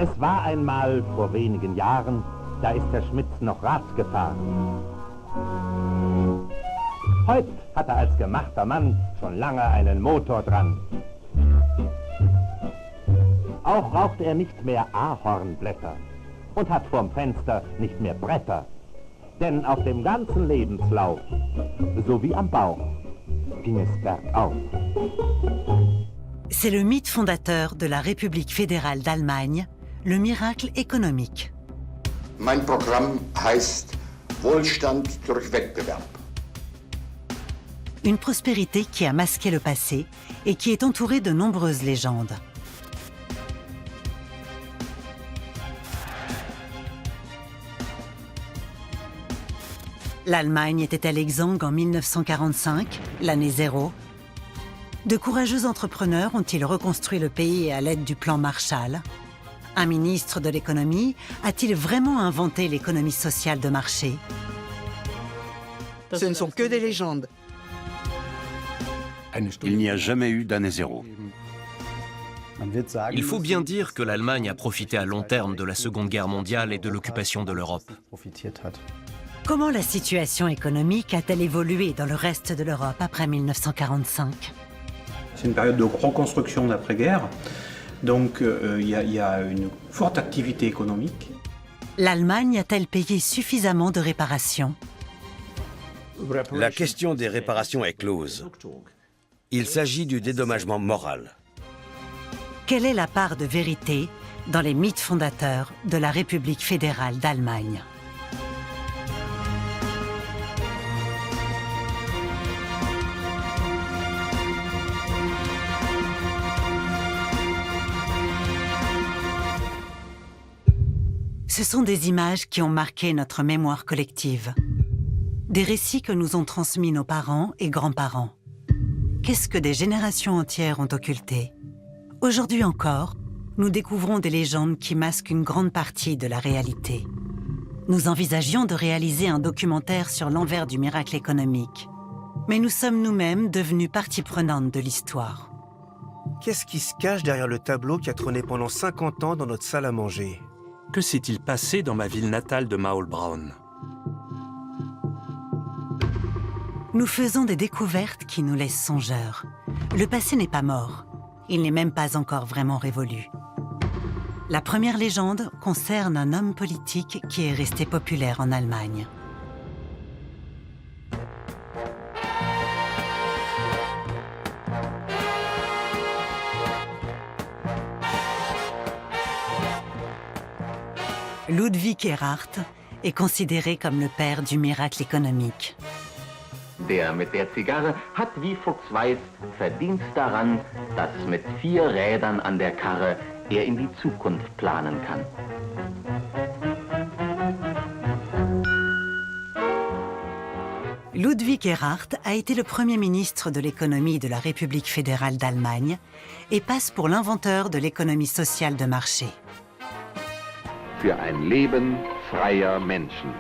Es war einmal vor wenigen Jahren, da ist der Schmitz noch Rad gefahren. Heut hat er als gemachter Mann schon lange einen Motor dran. Auch raucht er nicht mehr Ahornblätter und hat vorm Fenster nicht mehr Bretter. Denn auf dem ganzen Lebenslauf, so wie am Bauch, ging es bergauf. C'est le mythe fondateur de la République fédérale d'Allemagne, le miracle économique. Mein Programm heißt Wohlstand durch Wettbewerb. Une prospérité qui a masqué le passé et qui est entourée de nombreuses légendes. L'Allemagne était-elle exsangue en 1945, l'année zéro? De courageux entrepreneurs ont-ils reconstruit le pays à l'aide du plan Marshall? Un ministre de l'économie a-t-il vraiment inventé l'économie sociale de marché? Ce ne sont que des légendes. Il n'y a jamais eu d'année zéro. Il faut bien dire que l'Allemagne a profité à long terme de la Seconde Guerre mondiale et de l'occupation de l'Europe. Comment la situation économique a-t-elle évolué dans le reste de l'Europe après 1945? C'est une période de reconstruction d'après-guerre, donc il y a une forte activité économique. L'Allemagne a-t-elle payé suffisamment de réparations? La question des réparations est close. Il s'agit du dédommagement moral. Quelle est la part de vérité dans les mythes fondateurs de la République fédérale d'Allemagne? Ce sont des images qui ont marqué notre mémoire collective. Des récits que nous ont transmis nos parents et grands-parents. Qu'est-ce que des générations entières ont occulté? Aujourd'hui encore, nous découvrons des légendes qui masquent une grande partie de la réalité. Nous envisagions de réaliser un documentaire sur l'envers du miracle économique. Mais nous sommes nous-mêmes devenus partie prenante de l'histoire. Qu'est-ce qui se cache derrière le tableau qui a trôné pendant 50 ans dans notre salle à manger? Que s'est-il passé dans ma ville natale de Maulbronn? Nous faisons des découvertes qui nous laissent songeurs. Le passé n'est pas mort. Il n'est même pas encore vraiment révolu. La première légende concerne un homme politique qui est resté populaire en Allemagne. Ludwig Erhard est considéré comme le père du miracle économique. Der mit der Zigarre hat wie Fuchs weiß Verdienst daran, dass mit 4 Rädern an der Karre er in die Zukunft planen kann. Ludwig Erhard a été le premier ministre de l'économie de la République fédérale d'Allemagne et passe pour l'inventeur de l'économie sociale de marché. Für ein Leben freier Menschen.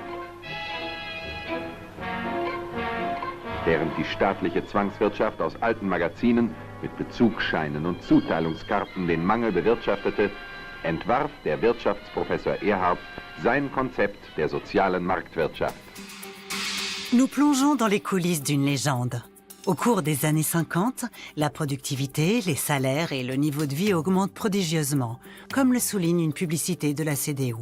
Während die staatliche Zwangswirtschaft aus alten Magazinen mit Bezugsscheinen und Zuteilungskarten den Mangel bewirtschaftete, entwarf der Wirtschaftsprofessor Erhard sein Konzept der sozialen Marktwirtschaft. Nous plongeons dans les coulisses d'une légende. Au cours des années 50, la productivité, les salaires et le niveau de vie augmentent prodigieusement, comme le souligne une publicité de la CDU.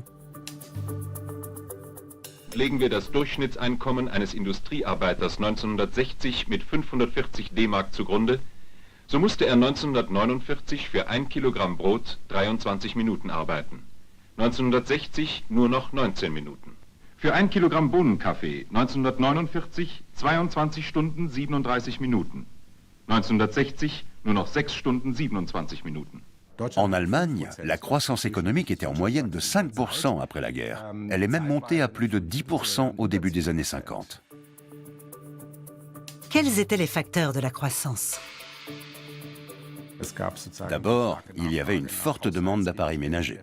Legen wir das Durchschnittseinkommen eines Industriearbeiters 1960 mit 540 D-Mark zugrunde, so musste er 1949 für 1 Kilogramm Brot 23 Minuten arbeiten. 1960 nur noch 19 Minuten. Für 1 Kilogramm Bohnenkaffee 1949 22 Stunden 37 Minuten. 1960 nur noch 6 Stunden 27 Minuten. En Allemagne, la croissance économique était en moyenne de 5% après la guerre. Elle est même montée à plus de 10% au début des années 50. Quels étaient les facteurs de la croissance? D'abord, il y avait une forte demande d'appareils ménagers.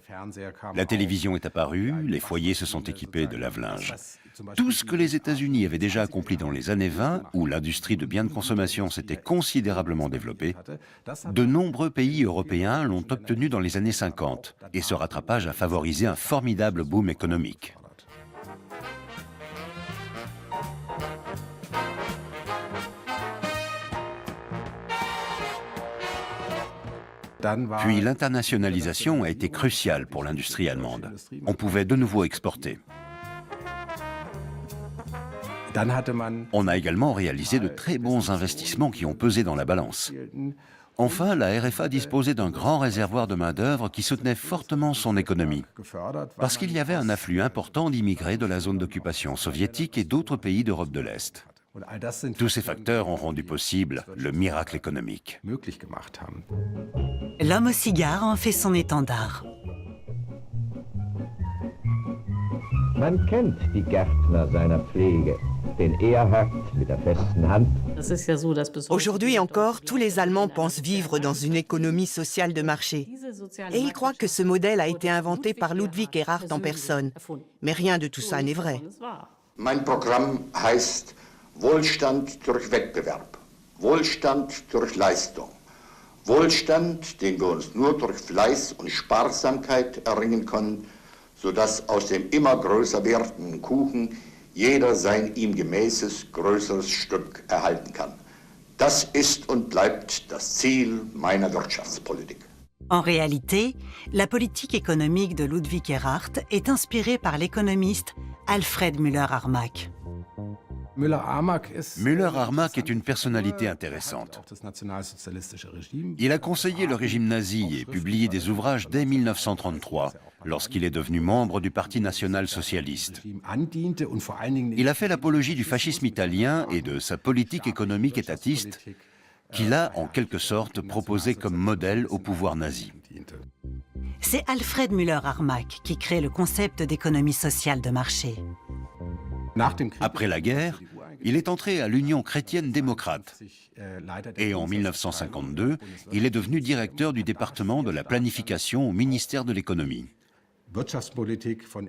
La télévision est apparue, les foyers se sont équipés de lave-linge. Tout ce que les États-Unis avaient déjà accompli dans les années 20, où l'industrie de biens de consommation s'était considérablement développée, de nombreux pays européens l'ont obtenu dans les années 50, et ce rattrapage a favorisé un formidable boom économique. Puis l'internationalisation a été cruciale pour l'industrie allemande. On pouvait de nouveau exporter. On a également réalisé de très bons investissements qui ont pesé dans la balance. Enfin, la RFA disposait d'un grand réservoir de main-d'œuvre qui soutenait fortement son économie, parce qu'il y avait un afflux important d'immigrés de la zone d'occupation soviétique et d'autres pays d'Europe de l'Est. Tous ces facteurs ont rendu possible le miracle économique. L'homme au cigare en fait son étendard. Man kennt die Gärtner seiner Pflege, den Erhard mit der festen Hand. Aujourd'hui encore, tous les Allemands pensent vivre dans une économie sociale de marché. Et ils croient que ce modèle a été inventé par Ludwig Erhard en personne. Mais rien de tout ça n'est vrai. Mein Programm heißt Wohlstand durch Wettbewerb, Wohlstand durch Leistung. Wohlstand, den wir uns nur durch Fleiß und Sparsamkeit erringen können, sodass aus dem immer größer werdenden Kuchen jeder sein ihm gemäßes größeres Stück erhalten kann. Das ist und bleibt das Ziel meiner Wirtschaftspolitik. En réalité, la politique économique de Ludwig Erhard est inspirée par l'économiste Alfred Müller-Armack. Müller-Armack est une personnalité intéressante. Il a conseillé le régime nazi et publié des ouvrages dès 1933, lorsqu'il est devenu membre du Parti national-socialiste. Il a fait l'apologie du fascisme italien et de sa politique économique étatiste, qu'il a en quelque sorte proposé comme modèle au pouvoir nazi. C'est Alfred Müller-Armack qui crée le concept d'économie sociale de marché. Après la guerre, il est entré à l'Union chrétienne démocrate et en 1952, il est devenu directeur du département de la planification au ministère de l'économie.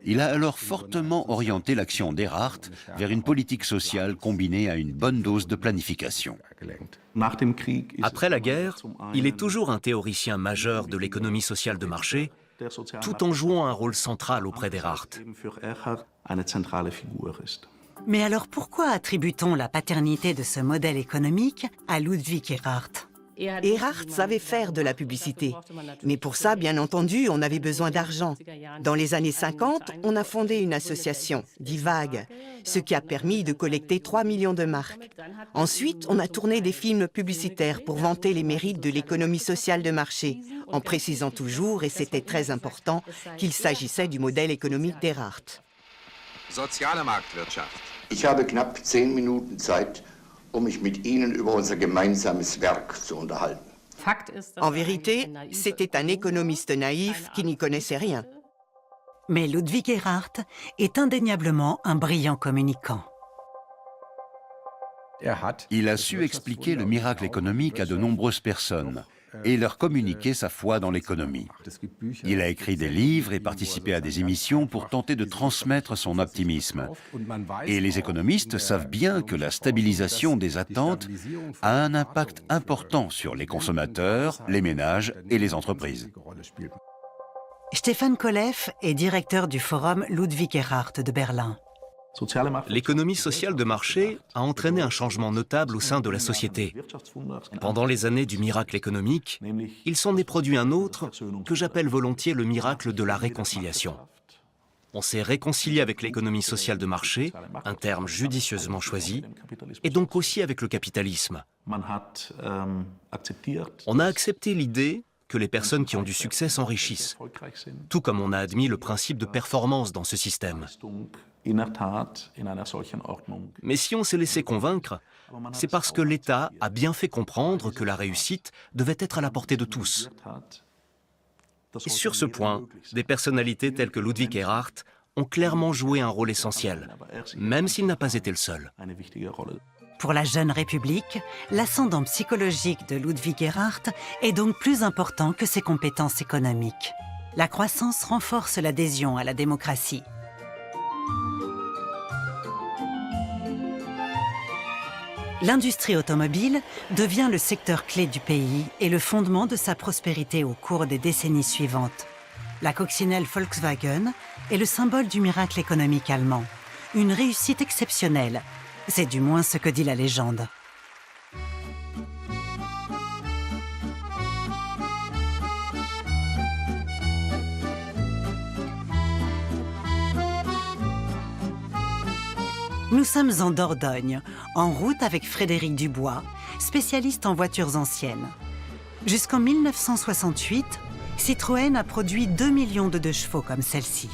Il a alors fortement orienté l'action d'Erhard vers une politique sociale combinée à une bonne dose de planification. Après la guerre, il est toujours un théoricien majeur de l'économie sociale de marché, tout en jouant un rôle central auprès d'Erhard. Mais alors pourquoi attribue-t-on la paternité de ce modèle économique à Ludwig Erhard? Erhard savait faire de la publicité. Mais pour ça, bien entendu, on avait besoin d'argent. Dans les années 50, on a fondé une association, Die Waage, ce qui a permis de collecter 3 millions de marks. Ensuite, on a tourné des films publicitaires pour vanter les mérites de l'économie sociale de marché, en précisant toujours, et c'était très important, qu'il s'agissait du modèle économique d'Erhard. Soziale Marktwirtschaft. Ich habe knapp 10 Minuten Zeit, mich mit Ihnen über unser gemeinsames Werk zu unterhalten. En vérité, c'était un économiste naïf qui n'y connaissait rien. Mais Ludwig Erhard est indéniablement un brillant communicant. Il a su expliquer le miracle économique à de nombreuses personnes et leur communiquer sa foi dans l'économie. Il a écrit des livres et participé à des émissions pour tenter de transmettre son optimisme. Et les économistes savent bien que la stabilisation des attentes a un impact important sur les consommateurs, les ménages et les entreprises. Stefan Koleff est directeur du forum Ludwig Erhard de Berlin. L'économie sociale de marché a entraîné un changement notable au sein de la société. Pendant les années du miracle économique, il s'en est produit un autre que j'appelle volontiers le miracle de la réconciliation. On s'est réconcilié avec l'économie sociale de marché, un terme judicieusement choisi, et donc aussi avec le capitalisme. On a accepté l'idée que les personnes qui ont du succès s'enrichissent, tout comme on a admis le principe de performance dans ce système. Mais si on s'est laissé convaincre, c'est parce que l'État a bien fait comprendre que la réussite devait être à la portée de tous. Et sur ce point, des personnalités telles que Ludwig Erhard ont clairement joué un rôle essentiel, même s'il n'a pas été le seul. Pour la jeune République, l'ascendant psychologique de Ludwig Erhard est donc plus important que ses compétences économiques. La croissance renforce l'adhésion à la démocratie. L'industrie automobile devient le secteur clé du pays et le fondement de sa prospérité au cours des décennies suivantes. La coccinelle Volkswagen est le symbole du miracle économique allemand. Une réussite exceptionnelle, c'est du moins ce que dit la légende. Nous sommes en Dordogne, en route avec Frédéric Dubois, spécialiste en voitures anciennes. Jusqu'en 1968, Citroën a produit 2 millions de 2 chevaux comme celle-ci.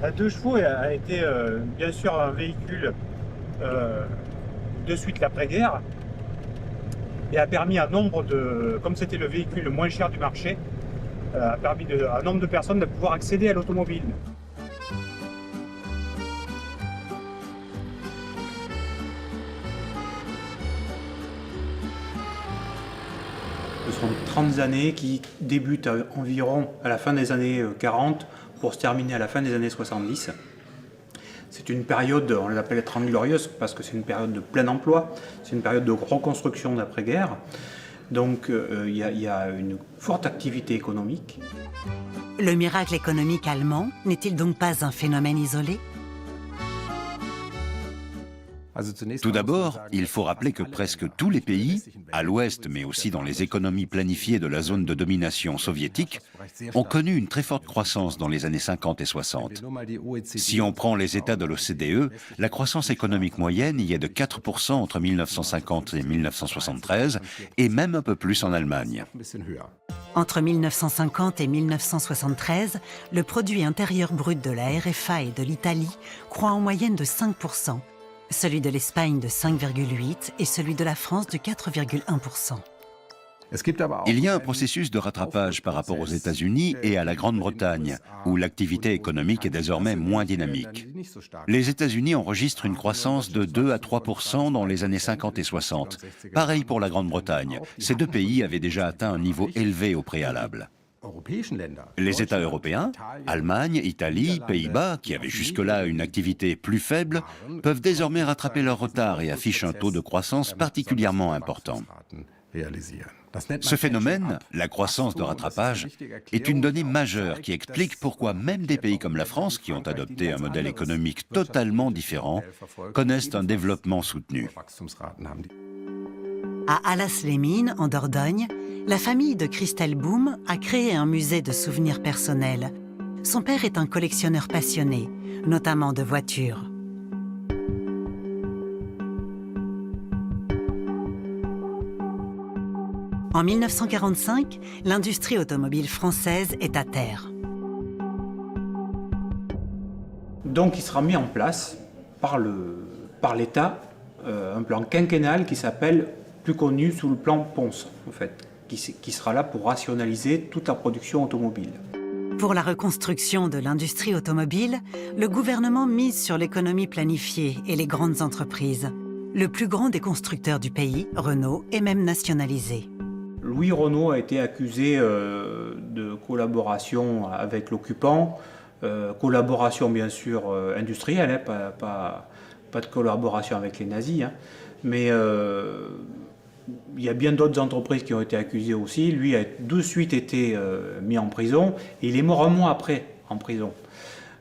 La 2 chevaux a été bien sûr un véhicule de suite l'après-guerre et a permis à nombre de, comme c'était le véhicule le moins cher du marché, a permis à un nombre de personnes de pouvoir accéder à l'automobile. Ce sont 30 années qui débutent environ à la fin des années 40 pour se terminer à la fin des années 70. C'est une période, on l'appelle la Trente Glorieuses parce que c'est une période de plein emploi, c'est une période de reconstruction d'après-guerre. Donc il y a une forte activité économique. Le miracle économique allemand n'est-il donc pas un phénomène isolé ? Tout d'abord, il faut rappeler que presque tous les pays, à l'ouest mais aussi dans les économies planifiées de la zone de domination soviétique, ont connu une très forte croissance dans les années 50 et 60. Si on prend les États de l'OCDE, la croissance économique moyenne y est de 4% entre 1950 et 1973, et même un peu plus en Allemagne. Entre 1950 et 1973, le produit intérieur brut de la RFA et de l'Italie croît en moyenne de 5%. Celui de l'Espagne de 5,8% et celui de la France de 4,1%. Il y a un processus de rattrapage par rapport aux États-Unis et à la Grande-Bretagne, où l'activité économique est désormais moins dynamique. Les États-Unis enregistrent une croissance de 2 à 3% dans les années 50 et 60. Pareil pour la Grande-Bretagne. Ces deux pays avaient déjà atteint un niveau élevé au préalable. Les États européens, Allemagne, Italie, Pays-Bas, qui avaient jusque-là une activité plus faible, peuvent désormais rattraper leur retard et affichent un taux de croissance particulièrement important. Ce phénomène, la croissance de rattrapage, est une donnée majeure qui explique pourquoi même des pays comme la France, qui ont adopté un modèle économique totalement différent, connaissent un développement soutenu. À Allas-les-Mines, en Dordogne, la famille de Christelle Boom a créé un musée de souvenirs personnels. Son père est un collectionneur passionné, notamment de voitures. En 1945, l'industrie automobile française est à terre. Donc il sera mis en place par l'État un plan quinquennal qui s'appelle, plus connu sous le plan Ponce, en fait, qui sera là pour rationaliser toute la production automobile. Pour la reconstruction de l'industrie automobile, le gouvernement mise sur l'économie planifiée et les grandes entreprises. Le plus grand des constructeurs du pays, Renault, est même nationalisé. Louis Renault a été accusé de collaboration avec l'occupant, collaboration bien sûr industrielle, hein, pas de collaboration avec les nazis, hein, mais il y a bien d'autres entreprises qui ont été accusées aussi. Lui a de suite été mis en prison et il est mort un mois après en prison.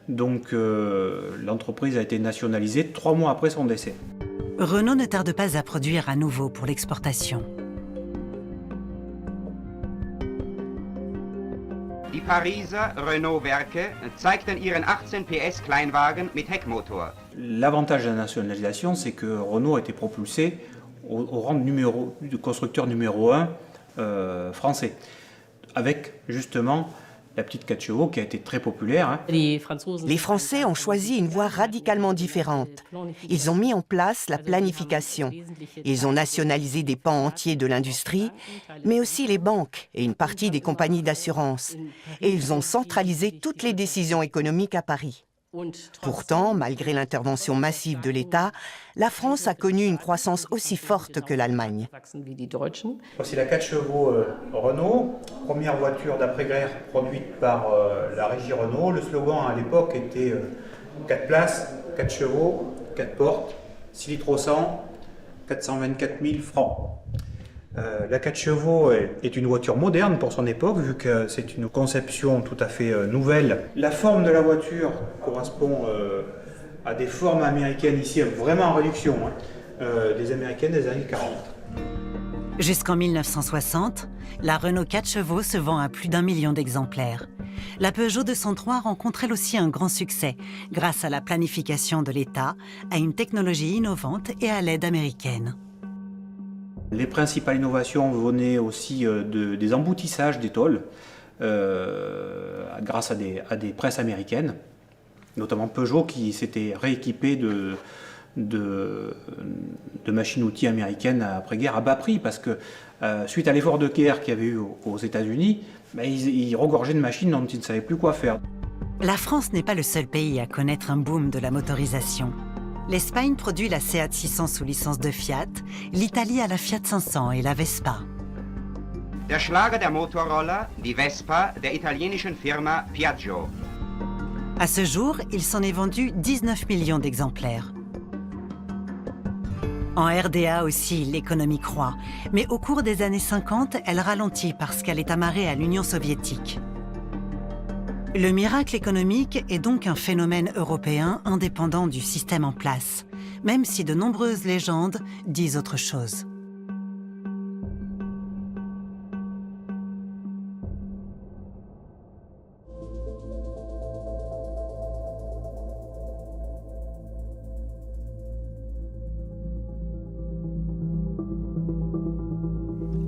Donc l'entreprise a été nationalisée 3 mois après son décès. Renault ne tarde pas à produire à nouveau pour l'exportation. Die Pariser Renault-Werke zeigten ihren 18 PS Kleinwagen mit Heckmotor. L'avantage de la nationalisation, c'est que Renault a été propulsé au rang de constructeur numéro 1 français, avec justement la petite 4 chevaux qui a été très populaire. Hein. Les Français ont choisi une voie radicalement différente. Ils ont mis en place la planification. Ils ont nationalisé des pans entiers de l'industrie, mais aussi les banques et une partie des compagnies d'assurance. Et ils ont centralisé toutes les décisions économiques à Paris. Pourtant, malgré l'intervention massive de l'État, la France a connu une croissance aussi forte que l'Allemagne. C'est la 4 chevaux Renault, première voiture d'après-guerre produite par la régie Renault. Le slogan à l'époque était 4 places, 4 chevaux, 4 portes, 6 litres au 100, 424 000 francs. La 4 chevaux est une voiture moderne pour son époque, vu que c'est une conception tout à fait nouvelle. La forme de la voiture correspond à des formes américaines ici, vraiment en réduction, hein, des américaines des années 40. Jusqu'en 1960, la Renault 4 chevaux se vend à plus d'1 million d'exemplaires. La Peugeot 203 rencontre elle aussi un grand succès, grâce à la planification de l'État, à une technologie innovante et à l'aide américaine. Les principales innovations venaient aussi des embouttissages des tôles, grâce à des presses américaines, notamment Peugeot qui s'était rééquipé de machines-outils américaines après-guerre à bas prix, parce que suite à l'effort de guerre qu'il y avait eu aux États-Unis, ils regorgeaient de machines dont ils ne savaient plus quoi faire. La France n'est pas le seul pays à connaître un boom de la motorisation. L'Espagne produit la Seat 600 sous licence de Fiat, l'Italie a la Fiat 500 et la Vespa. Der Schlager der Motorroller, die Vespa der italienischen Firma Piaggio. À ce jour, il s'en est vendu 19 millions d'exemplaires. En RDA aussi, l'économie croît, mais au cours des années 50, elle ralentit parce qu'elle est amarrée à l'Union soviétique. Le miracle économique est donc un phénomène européen indépendant du système en place, même si de nombreuses légendes disent autre chose.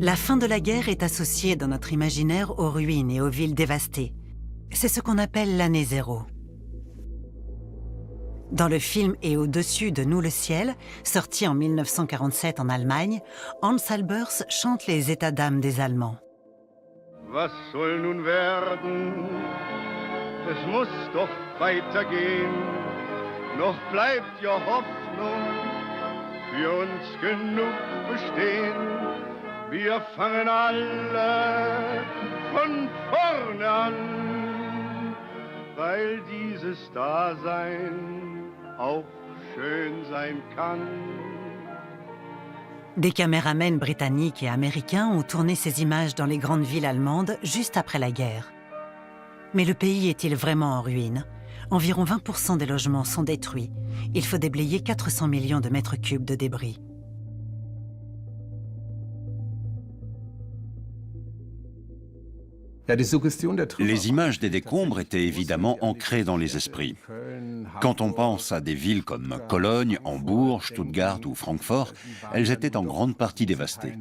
La fin de la guerre est associée dans notre imaginaire aux ruines et aux villes dévastées. C'est ce qu'on appelle l'année zéro. Dans le film Et au-dessus de nous le ciel, sorti en 1947 en Allemagne, Hans Albers chante les états d'âme des Allemands. Was soll nun werden? Es muss doch weitergehen. Noch bleibt ja Hoffnung für uns genug bestehen. Wir fangen alle von vorne an, weil dieses Dasein auch schön sein kann. Des caméramens britanniques et américains ont tourné ces images dans les grandes villes allemandes juste après la guerre. Mais le pays est-il vraiment en ruine? Environ 20% des logements sont détruits. Il faut déblayer 400 millions de mètres cubes de débris. Les images des décombres étaient évidemment ancrées dans les esprits. Quand on pense à des villes comme Cologne, Hambourg, Stuttgart ou Francfort, elles étaient en grande partie dévastées.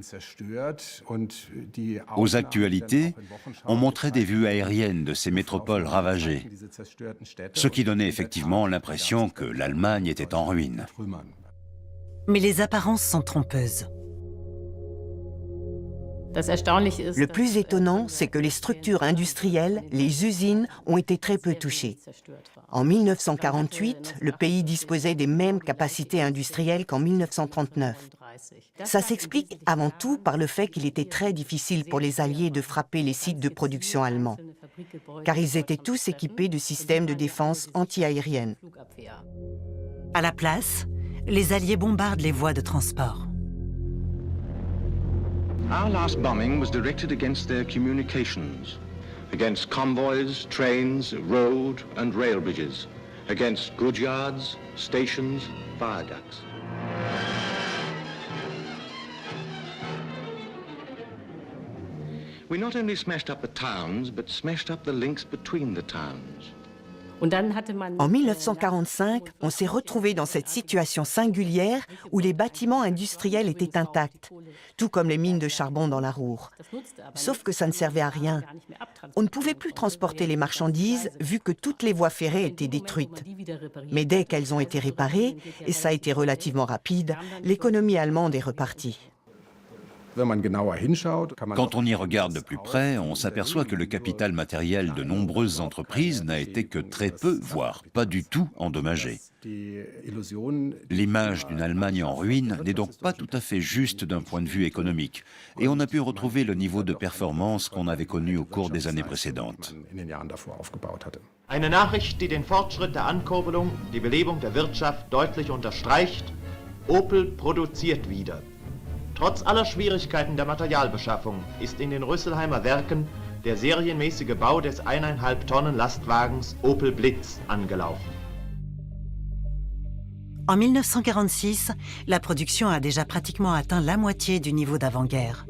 Aux actualités, on montrait des vues aériennes de ces métropoles ravagées, ce qui donnait effectivement l'impression que l'Allemagne était en ruine. Mais les apparences sont trompeuses. Le plus étonnant, c'est que les structures industrielles, les usines, ont été très peu touchées. En 1948, le pays disposait des mêmes capacités industrielles qu'en 1939. Ça s'explique avant tout par le fait qu'il était très difficile pour les Alliés de frapper les sites de production allemands, car ils étaient tous équipés de systèmes de défense anti-aérienne. À la place, les Alliés bombardent les voies de transport. Our last bombing was directed against their communications, against convoys, trains, road and rail bridges, against goods yards, stations, viaducts. We not only smashed up the towns, but smashed up the links between the towns. En 1945, on s'est retrouvé dans cette situation singulière où les bâtiments industriels étaient intacts, tout comme les mines de charbon dans la Ruhr. Sauf que ça ne servait à rien. On ne pouvait plus transporter les marchandises vu que toutes les voies ferrées étaient détruites. Mais dès qu'elles ont été réparées, et ça a été relativement rapide, l'économie allemande est repartie. Quand on y regarde de plus près, on s'aperçoit que le capital matériel de nombreuses entreprises n'a été que très peu, voire pas du tout endommagé. L'image d'une Allemagne en ruine n'est donc pas tout à fait juste d'un point de vue économique, et on a pu retrouver le niveau de performance qu'on avait connu au cours des années précédentes. Eine Nachricht, die den Fortschritt der Ankurbelung, die Belebung der Wirtschaft deutlich unterstreicht: Opel produziert wieder. Trotz aller Schwierigkeiten der Materialbeschaffung ist in den Rüsselheimer Werken der serienmäßige Bau des 1,5 Tonnen Lastwagens Opel Blitz angelaufen. En 1946, la production a déjà pratiquement atteint la moitié du niveau d'avant-guerre.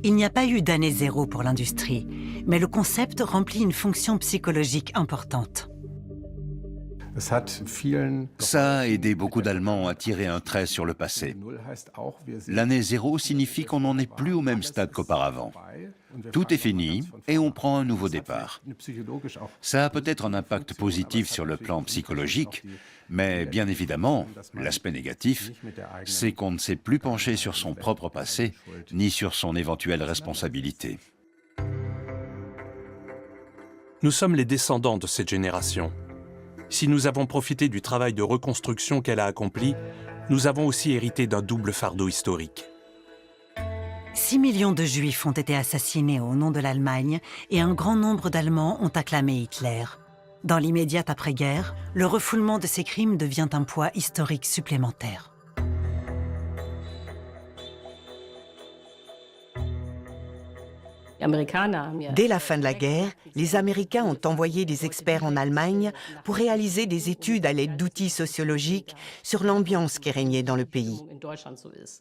Il n'y a pas eu d'année zéro pour l'industrie, mais le concept remplit une fonction psychologique importante. Ça a aidé beaucoup d'Allemands à tirer un trait sur le passé. L'année zéro signifie qu'on n'en est plus au même stade qu'auparavant. Tout est fini et on prend un nouveau départ. Ça a peut-être un impact positif sur le plan psychologique, mais bien évidemment, l'aspect négatif, c'est qu'on ne s'est plus penché sur son propre passé, ni sur son éventuelle responsabilité. Nous sommes les descendants de cette génération. Si nous avons profité du travail de reconstruction qu'elle a accompli, nous avons aussi hérité d'un double fardeau historique. 6 millions de Juifs ont été assassinés au nom de l'Allemagne et un grand nombre d'Allemands ont acclamé Hitler. Dans l'immédiate après-guerre, le refoulement de ces crimes devient un poids historique supplémentaire. Dès la fin de la guerre, les Américains ont envoyé des experts en Allemagne pour réaliser des études à l'aide d'outils sociologiques sur l'ambiance qui régnait dans le pays.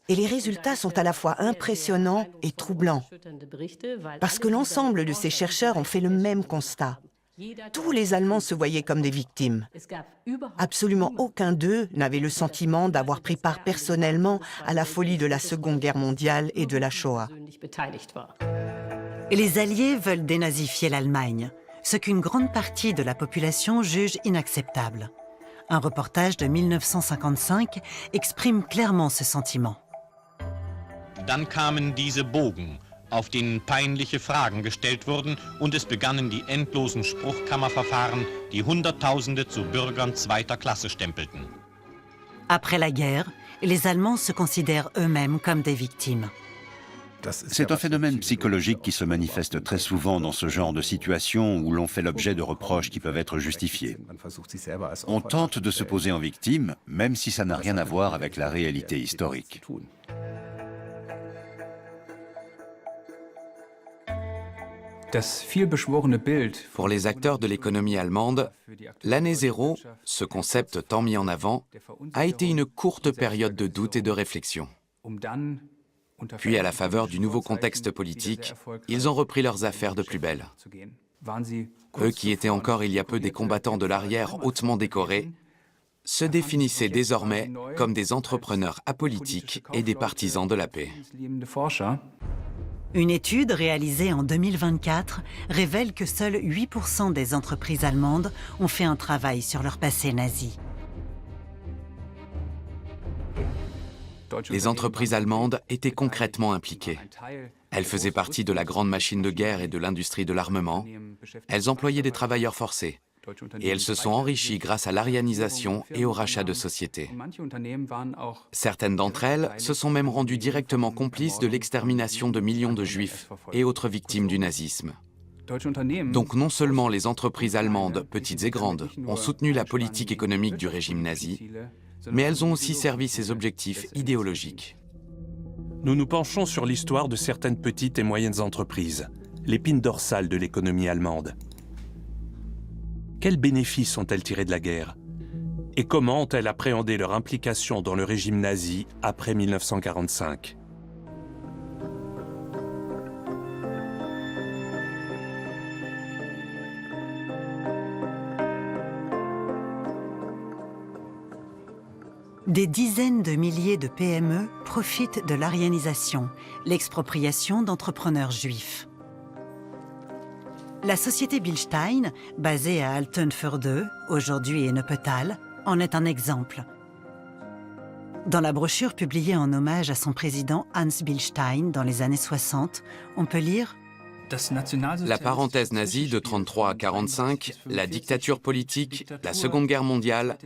Et les résultats sont à la fois impressionnants et troublants, parce que l'ensemble de ces chercheurs ont fait le même constat. Tous les Allemands se voyaient comme des victimes. Absolument aucun d'eux n'avait le sentiment d'avoir pris part personnellement à la folie de la Seconde Guerre mondiale et de la Shoah. Et les Alliés veulent dénazifier l'Allemagne, ce qu'une grande partie de la population juge inacceptable. Un reportage de 1955 exprime clairement ce sentiment. Dann kamen diese Bogen, auf denen peinliche Fragen gestellt wurden, und es begannen die endlosen Spruchkammerverfahren, die Hunderttausende zu Bürgern zweiter Klasse stempelten. Après la guerre, les Allemands se considèrent eux-mêmes comme des victimes. C'est un phénomène psychologique qui se manifeste très souvent dans ce genre de situation où l'on fait l'objet de reproches qui peuvent être justifiés. On tente de se poser en victime, même si ça n'a rien à voir avec la réalité historique. Pour les acteurs de l'économie allemande, l'année zéro, ce concept tant mis en avant, a été une courte période de doute et de réflexion. Puis, à la faveur du nouveau contexte politique, ils ont repris leurs affaires de plus belle. Eux qui étaient encore il y a peu des combattants de l'arrière hautement décorés, se définissaient désormais comme des entrepreneurs apolitiques et des partisans de la paix. Une étude réalisée en 2024 révèle que seuls 8% des entreprises allemandes ont fait un travail sur leur passé nazi. Les entreprises allemandes étaient concrètement impliquées. Elles faisaient partie de la grande machine de guerre et de l'industrie de l'armement. Elles employaient des travailleurs forcés. Et elles se sont enrichies grâce à l'arianisation et au rachat de sociétés. Certaines d'entre elles se sont même rendues directement complices de l'extermination de millions de juifs et autres victimes du nazisme. Donc non seulement les entreprises allemandes, petites et grandes, ont soutenu la politique économique du régime nazi, mais elles ont aussi servi ses objectifs idéologiques. Nous nous penchons sur l'histoire de certaines petites et moyennes entreprises, l'épine dorsale de l'économie allemande. Quels bénéfices ont-elles tirés de la guerre? Et comment ont-elles appréhendé leur implication dans le régime nazi après 1945? Des dizaines de milliers de PME profitent de l'aryanisation, l'expropriation d'entrepreneurs juifs. La société Bilstein, basée à Altenförde, aujourd'hui Ennepetal, en est un exemple. Dans la brochure publiée en hommage à son président Hans Bilstein dans les années 60, on peut lire La parenthèse nazie de 1933 à 1945, la dictature politique, la Seconde Guerre mondiale,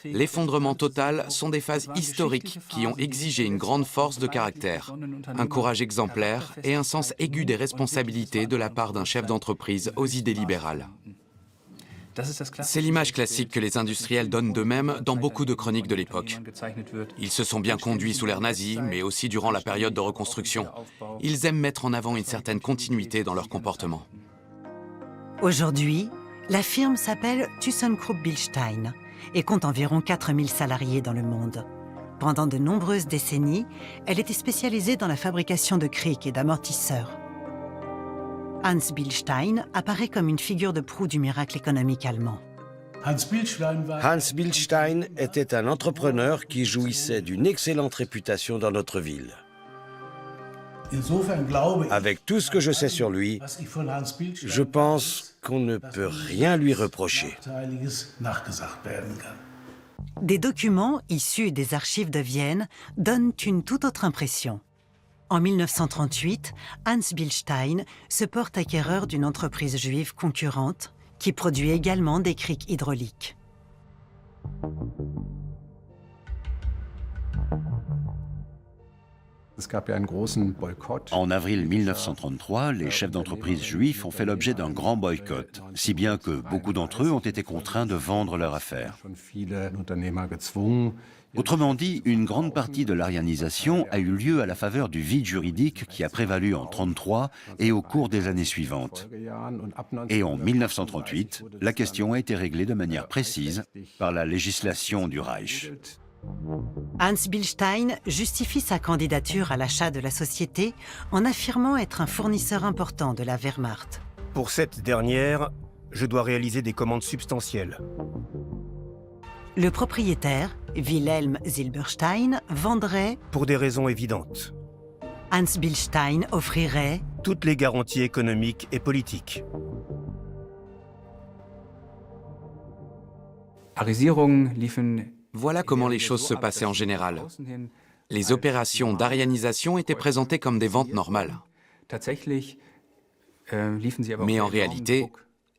l'effondrement total sont des phases historiques qui ont exigé une grande force de caractère, un courage exemplaire et un sens aigu des responsabilités de la part d'un chef d'entreprise aux idées libérales. C'est l'image classique que les industriels donnent d'eux-mêmes dans beaucoup de chroniques de l'époque. Ils se sont bien conduits sous l'ère nazie, mais aussi durant la période de reconstruction. Ils aiment mettre en avant une certaine continuité dans leur comportement. Aujourd'hui, la firme s'appelle ThyssenKrupp Bilstein et compte environ 4000 salariés dans le monde. Pendant de nombreuses décennies, elle était spécialisée dans la fabrication de crics et d'amortisseurs. Hans Bilstein apparaît comme une figure de proue du miracle économique allemand. Hans Bilstein était un entrepreneur qui jouissait d'une excellente réputation dans notre ville. Avec tout ce que je sais sur lui, je pense qu'on ne peut rien lui reprocher. Des documents issus des archives de Vienne donnent une toute autre impression. En 1938, Hans Bilstein se porte acquéreur d'une entreprise juive concurrente qui produit également des crics hydrauliques. En avril 1933, les chefs d'entreprise juifs ont fait l'objet d'un grand boycott, si bien que beaucoup d'entre eux ont été contraints de vendre leurs affaires. Autrement dit, une grande partie de l'aryanisation a eu lieu à la faveur du vide juridique qui a prévalu en 1933 et au cours des années suivantes. Et en 1938, la question a été réglée de manière précise par la législation du Reich. Hans Bilstein justifie sa candidature à l'achat de la société en affirmant être un fournisseur important de la Wehrmacht. Pour cette dernière, je dois réaliser des commandes substantielles. Le propriétaire, Wilhelm Silberstein, vendrait... Pour des raisons évidentes. Hans Bilstein offrirait... Toutes les garanties économiques et politiques. Voilà comment les choses se passaient en général. Les opérations d'aryanisation étaient présentées comme des ventes normales. Mais en réalité,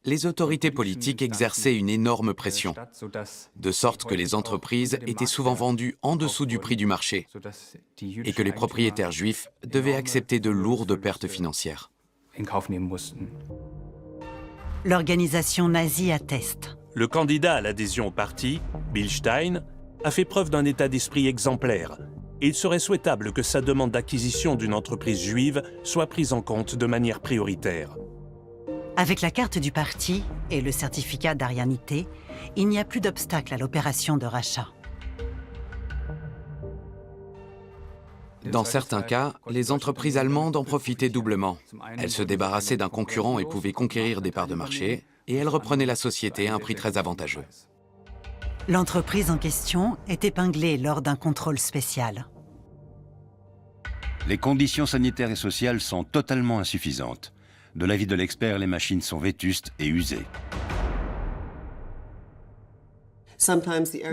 les autorités politiques exerçaient une énorme pression, de sorte que les entreprises étaient souvent vendues en dessous du prix du marché et que les propriétaires juifs devaient accepter de lourdes pertes financières. L'organisation nazie atteste. Le candidat à l'adhésion au parti, Bilstein, a fait preuve d'un état d'esprit exemplaire et il serait souhaitable que sa demande d'acquisition d'une entreprise juive soit prise en compte de manière prioritaire. Avec la carte du parti et le certificat d'aryanité, il n'y a plus d'obstacle à l'opération de rachat. Dans certains cas, les entreprises allemandes en profitaient doublement. Elles se débarrassaient d'un concurrent et pouvaient conquérir des parts de marché, et elles reprenaient la société à un prix très avantageux. L'entreprise en question est épinglée lors d'un contrôle spécial. Les conditions sanitaires et sociales sont totalement insuffisantes. De l'avis de l'expert, les machines sont vétustes et usées.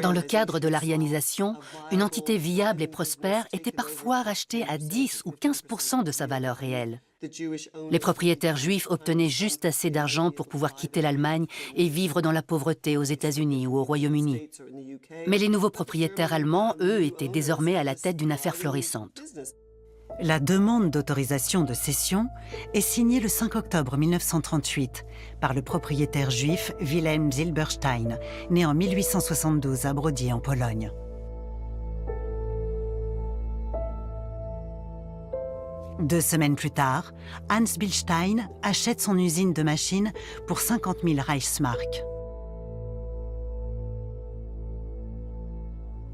Dans le cadre de l'aryanisation, une entité viable et prospère était parfois rachetée à 10 ou 15% de sa valeur réelle. Les propriétaires juifs obtenaient juste assez d'argent pour pouvoir quitter l'Allemagne et vivre dans la pauvreté aux États-Unis ou au Royaume-Uni. Mais les nouveaux propriétaires allemands, eux, étaient désormais à la tête d'une affaire florissante. La demande d'autorisation de cession est signée le 5 octobre 1938 par le propriétaire juif Wilhelm Silberstein, né en 1872 à Brody en Pologne. Deux semaines plus tard, Hans Bilstein achète son usine de machines pour 50 000 Reichsmark.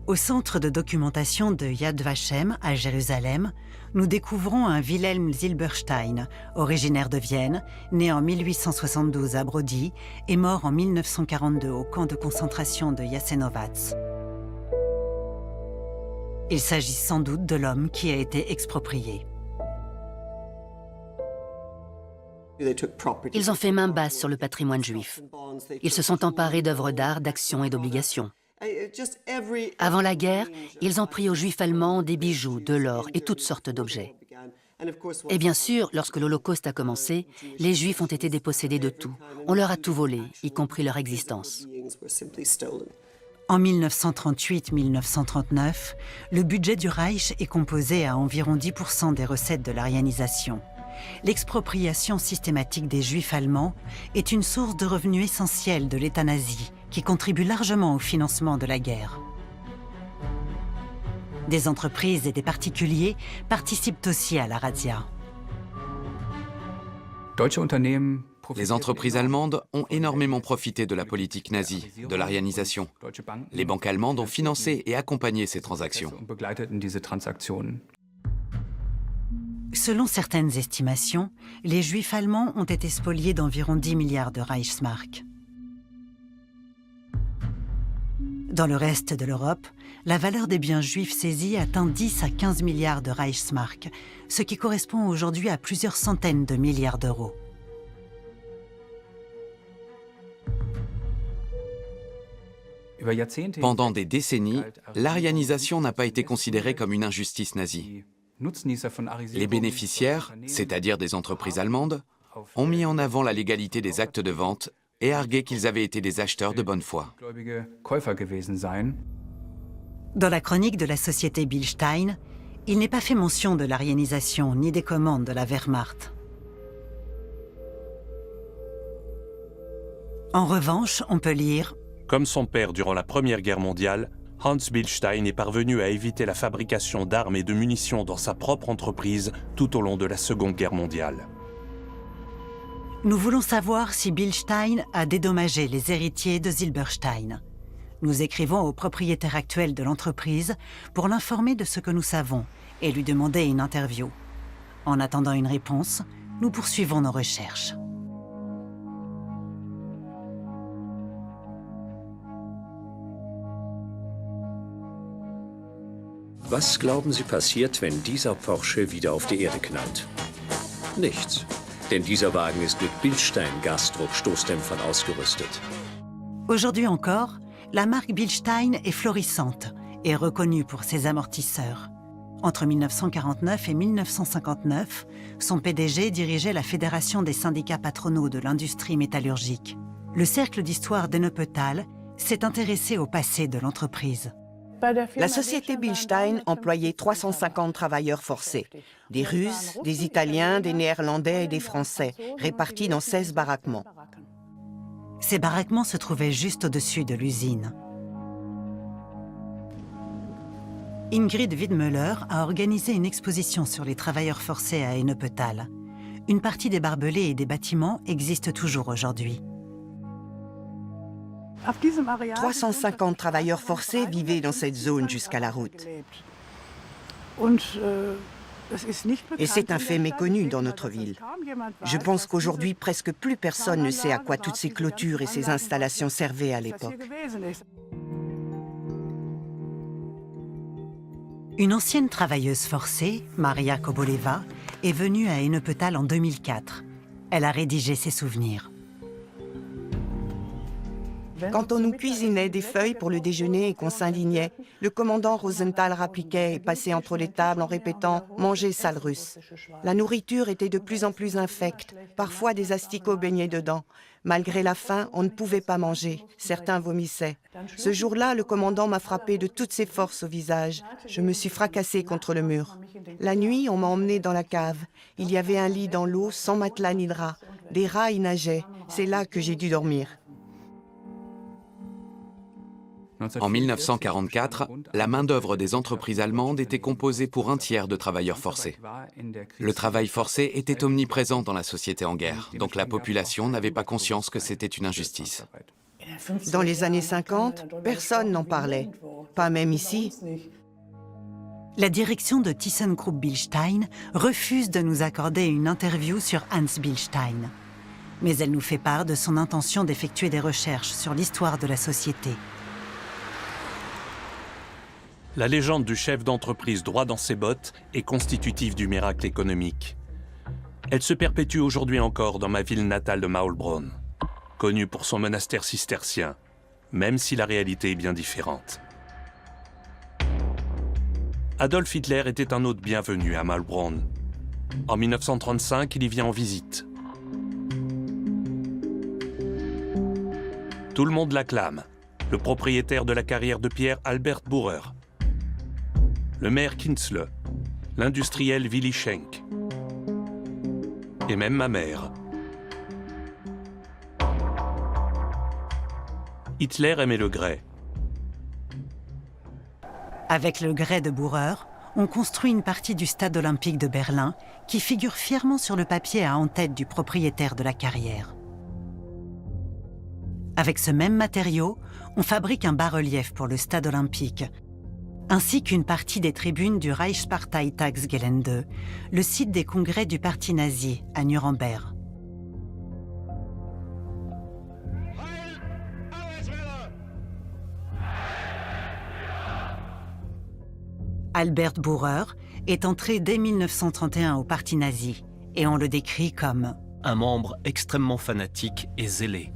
Au centre de documentation de Yad Vashem à Jérusalem, nous découvrons un Wilhelm Silberstein, originaire de Vienne, né en 1872 à Brody et mort en 1942 au camp de concentration de Jasenovac. Il s'agit sans doute de l'homme qui a été exproprié. Ils ont fait main basse sur le patrimoine juif. Ils se sont emparés d'œuvres d'art, d'actions et d'obligations. Avant la guerre, ils ont pris aux Juifs allemands des bijoux, de l'or et toutes sortes d'objets. Et bien sûr, lorsque l'Holocauste a commencé, les Juifs ont été dépossédés de tout. On leur a tout volé, y compris leur existence. En 1938-1939, le budget du Reich est composé à environ 10% des recettes de l'aryanisation. L'expropriation systématique des Juifs allemands est une source de revenus essentielle de l'État nazi, qui contribue largement au financement de la guerre. Des entreprises et des particuliers participent aussi à la razzia. Les entreprises allemandes ont énormément profité de la politique nazie, de l'aryanisation. Les banques allemandes ont financé et accompagné ces transactions. Selon certaines estimations, les Juifs allemands ont été spoliés d'environ 10 milliards de Reichsmark. Dans le reste de l'Europe, la valeur des biens juifs saisis atteint 10 à 15 milliards de Reichsmark, ce qui correspond aujourd'hui à plusieurs centaines de milliards d'euros. Pendant des décennies, l'aryanisation n'a pas été considérée comme une injustice nazie. Les bénéficiaires, c'est-à-dire des entreprises allemandes, ont mis en avant la légalité des actes de vente et argué qu'ils avaient été des acheteurs de bonne foi. Dans la chronique de la société Bilstein, il n'est pas fait mention de l'aryanisation ni des commandes de la Wehrmacht. En revanche, on peut lire « Comme son père durant la Première Guerre mondiale, Hans Bilstein est parvenu à éviter la fabrication d'armes et de munitions dans sa propre entreprise tout au long de la Seconde Guerre mondiale. » Nous voulons savoir si Bilstein a dédommagé les héritiers de Zilberstein. Nous écrivons au propriétaire actuel de l'entreprise pour l'informer de ce que nous savons et lui demander une interview. En attendant une réponse, nous poursuivons nos recherches. Was glauben Sie passiert, wenn dieser Porsche wieder auf die Erde knallt? Nichts, denn dieser Wagen ist mit Bilstein-Gasdruck-Stoßdämpfern ausgerüstet. Aujourd'hui encore, la marque Bilstein est florissante et reconnue pour ses amortisseurs. Entre 1949 et 1959, son PDG dirigeait la Fédération des syndicats patronaux de l'industrie métallurgique. Le cercle d'histoire d'Ennepetal s'est intéressé au passé de l'entreprise. La société Bilstein employait 350 travailleurs forcés, des Russes, des Italiens, des Néerlandais et des Français, répartis dans 16 baraquements. Ces baraquements se trouvaient juste au-dessus de l'usine. Ingrid Wiedmüller a organisé une exposition sur les travailleurs forcés à Ennepetal. Une partie des barbelés et des bâtiments existe toujours aujourd'hui. 350 travailleurs forcés vivaient dans cette zone jusqu'à la route. Et c'est un fait méconnu dans notre ville. Je pense qu'aujourd'hui, presque plus personne ne sait à quoi toutes ces clôtures et ces installations servaient à l'époque. Une ancienne travailleuse forcée, Maria Koboleva, est venue à Ennepetal en 2004. Elle a rédigé ses souvenirs. Quand on nous cuisinait des feuilles pour le déjeuner et qu'on s'indignait, le commandant Rosenthal rappliquait et passait entre les tables en répétant « Mangez, sale russe ». La nourriture était de plus en plus infecte, parfois des asticots baignaient dedans. Malgré la faim, on ne pouvait pas manger, certains vomissaient. Ce jour-là, le commandant m'a frappé de toutes ses forces au visage. Je me suis fracassé contre le mur. La nuit, on m'a emmené dans la cave. Il y avait un lit dans l'eau, sans matelas ni drap. Des rats y nageaient. C'est là que j'ai dû dormir. En 1944, la main-d'œuvre des entreprises allemandes était composée pour un tiers de travailleurs forcés. Le travail forcé était omniprésent dans la société en guerre, donc la population n'avait pas conscience que c'était une injustice. Dans les années 50, personne n'en parlait, pas même ici. La direction de ThyssenKrupp Bilstein refuse de nous accorder une interview sur Hans Bilstein. Mais elle nous fait part de son intention d'effectuer des recherches sur l'histoire de la société. La légende du chef d'entreprise droit dans ses bottes est constitutive du miracle économique. Elle se perpétue aujourd'hui encore dans ma ville natale de Maulbronn, connue pour son monastère cistercien, même si la réalité est bien différente. Adolf Hitler était un hôte bienvenu à Maulbronn. En 1935, il y vient en visite. Tout le monde l'acclame, le propriétaire de la carrière de pierre Albert Bührer, le maire Kinzle, l'industriel Willy Schenk, et même ma mère. Hitler aimait le grès. Avec le grès de Bührer, on construit une partie du stade olympique de Berlin qui figure fièrement sur le papier à en-tête du propriétaire de la carrière. Avec ce même matériau, on fabrique un bas-relief pour le stade olympique, ainsi qu'une partie des tribunes du Reichsparteitagsgelände, le site des congrès du parti nazi à Nuremberg. Albert Bührer est entré dès 1931 au parti nazi et on le décrit comme un membre extrêmement fanatique et zélé.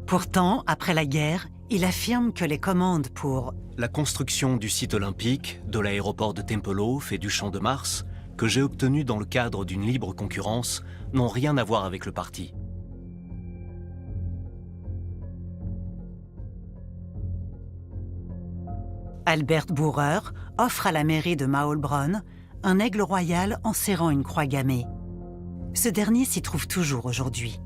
Pourtant, après la guerre, il affirme que les commandes pour la construction du site olympique, de l'aéroport de Tempelhof et du Champ de Mars, que j'ai obtenu dans le cadre d'une libre concurrence, n'ont rien à voir avec le parti. Albert Bührer offre à la mairie de Maulbronn un aigle royal enserrant une croix gammée. Ce dernier s'y trouve toujours aujourd'hui.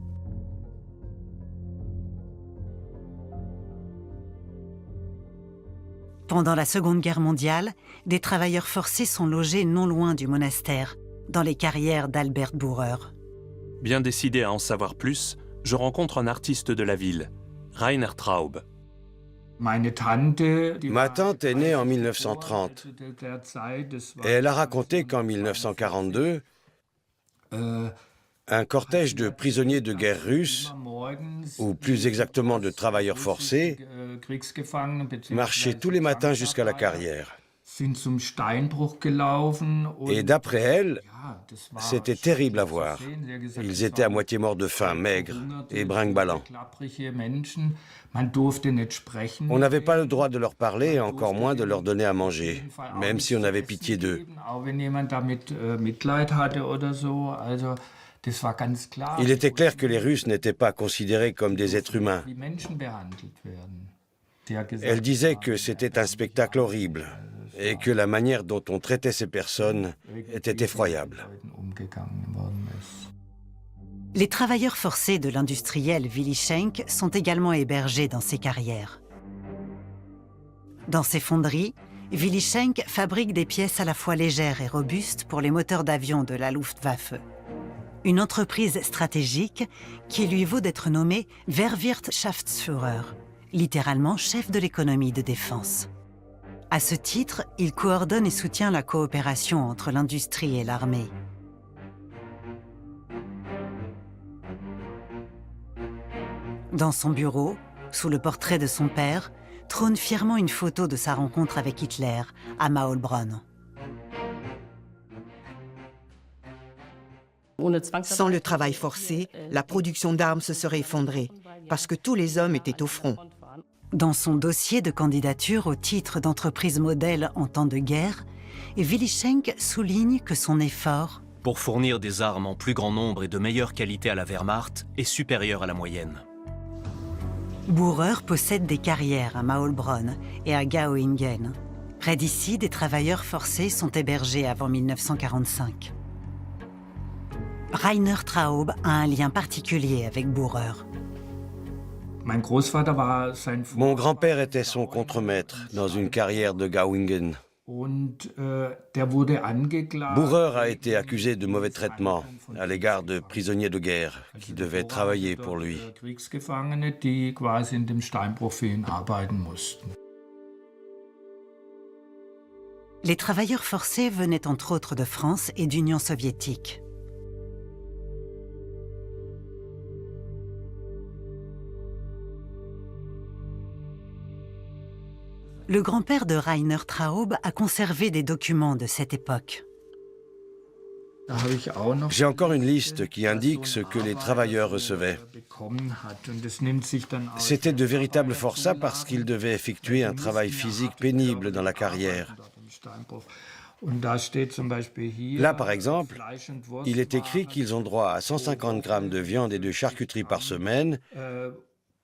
Pendant la Seconde Guerre mondiale, des travailleurs forcés sont logés non loin du monastère, dans les carrières d'Albert Bührer. Bien décidé à en savoir plus, je rencontre un artiste de la ville, Rainer Traub. Ma tante est née en 1930 et elle a raconté qu'en 1942, un cortège de prisonniers de guerre russes, ou plus exactement de travailleurs forcés, marchait tous les matins jusqu'à la carrière. Et d'après elle, c'était terrible à voir. Ils étaient à moitié morts de faim, maigres et brinque-ballants. On n'avait pas le droit de leur parler, encore moins de leur donner à manger, même si on avait pitié d'eux. Il était clair que les Russes n'étaient pas considérés comme des êtres humains. Elle disait que c'était un spectacle horrible et que la manière dont on traitait ces personnes était effroyable. Les travailleurs forcés de l'industriel Willy Schenk sont également hébergés dans ces carrières. Dans ces fonderies, Willy Schenk fabrique des pièces à la fois légères et robustes pour les moteurs d'avion de la Luftwaffe. Une entreprise stratégique qui lui vaut d'être nommé Wehrwirtschaftsführer, littéralement chef de l'économie de défense. À ce titre, il coordonne et soutient la coopération entre l'industrie et l'armée. Dans son bureau, sous le portrait de son père, trône fièrement une photo de sa rencontre avec Hitler à Maulbronn. Sans le travail forcé, la production d'armes se serait effondrée, parce que tous les hommes étaient au front. Dans son dossier de candidature au titre d'entreprise modèle en temps de guerre, Willy Schenk souligne que son effort pour fournir des armes en plus grand nombre et de meilleure qualité à la Wehrmacht est supérieur à la moyenne. Bührer possède des carrières à Maulbronn et à Gauingen. Près d'ici, des travailleurs forcés sont hébergés avant 1945. Rainer Traub a un lien particulier avec Bührer. Mon grand-père était son contremaître dans une carrière de Gauingen. Bührer a été accusé de mauvais traitements à l'égard de prisonniers de guerre qui devaient travailler pour lui. Les travailleurs forcés venaient entre autres de France et d'Union soviétique. Le grand-père de Rainer Traub a conservé des documents de cette époque. J'ai encore une liste qui indique ce que les travailleurs recevaient. C'était de véritables forçats parce qu'ils devaient effectuer un travail physique pénible dans la carrière. Là, par exemple, il est écrit qu'ils ont droit à 150 grammes de viande et de charcuterie par semaine,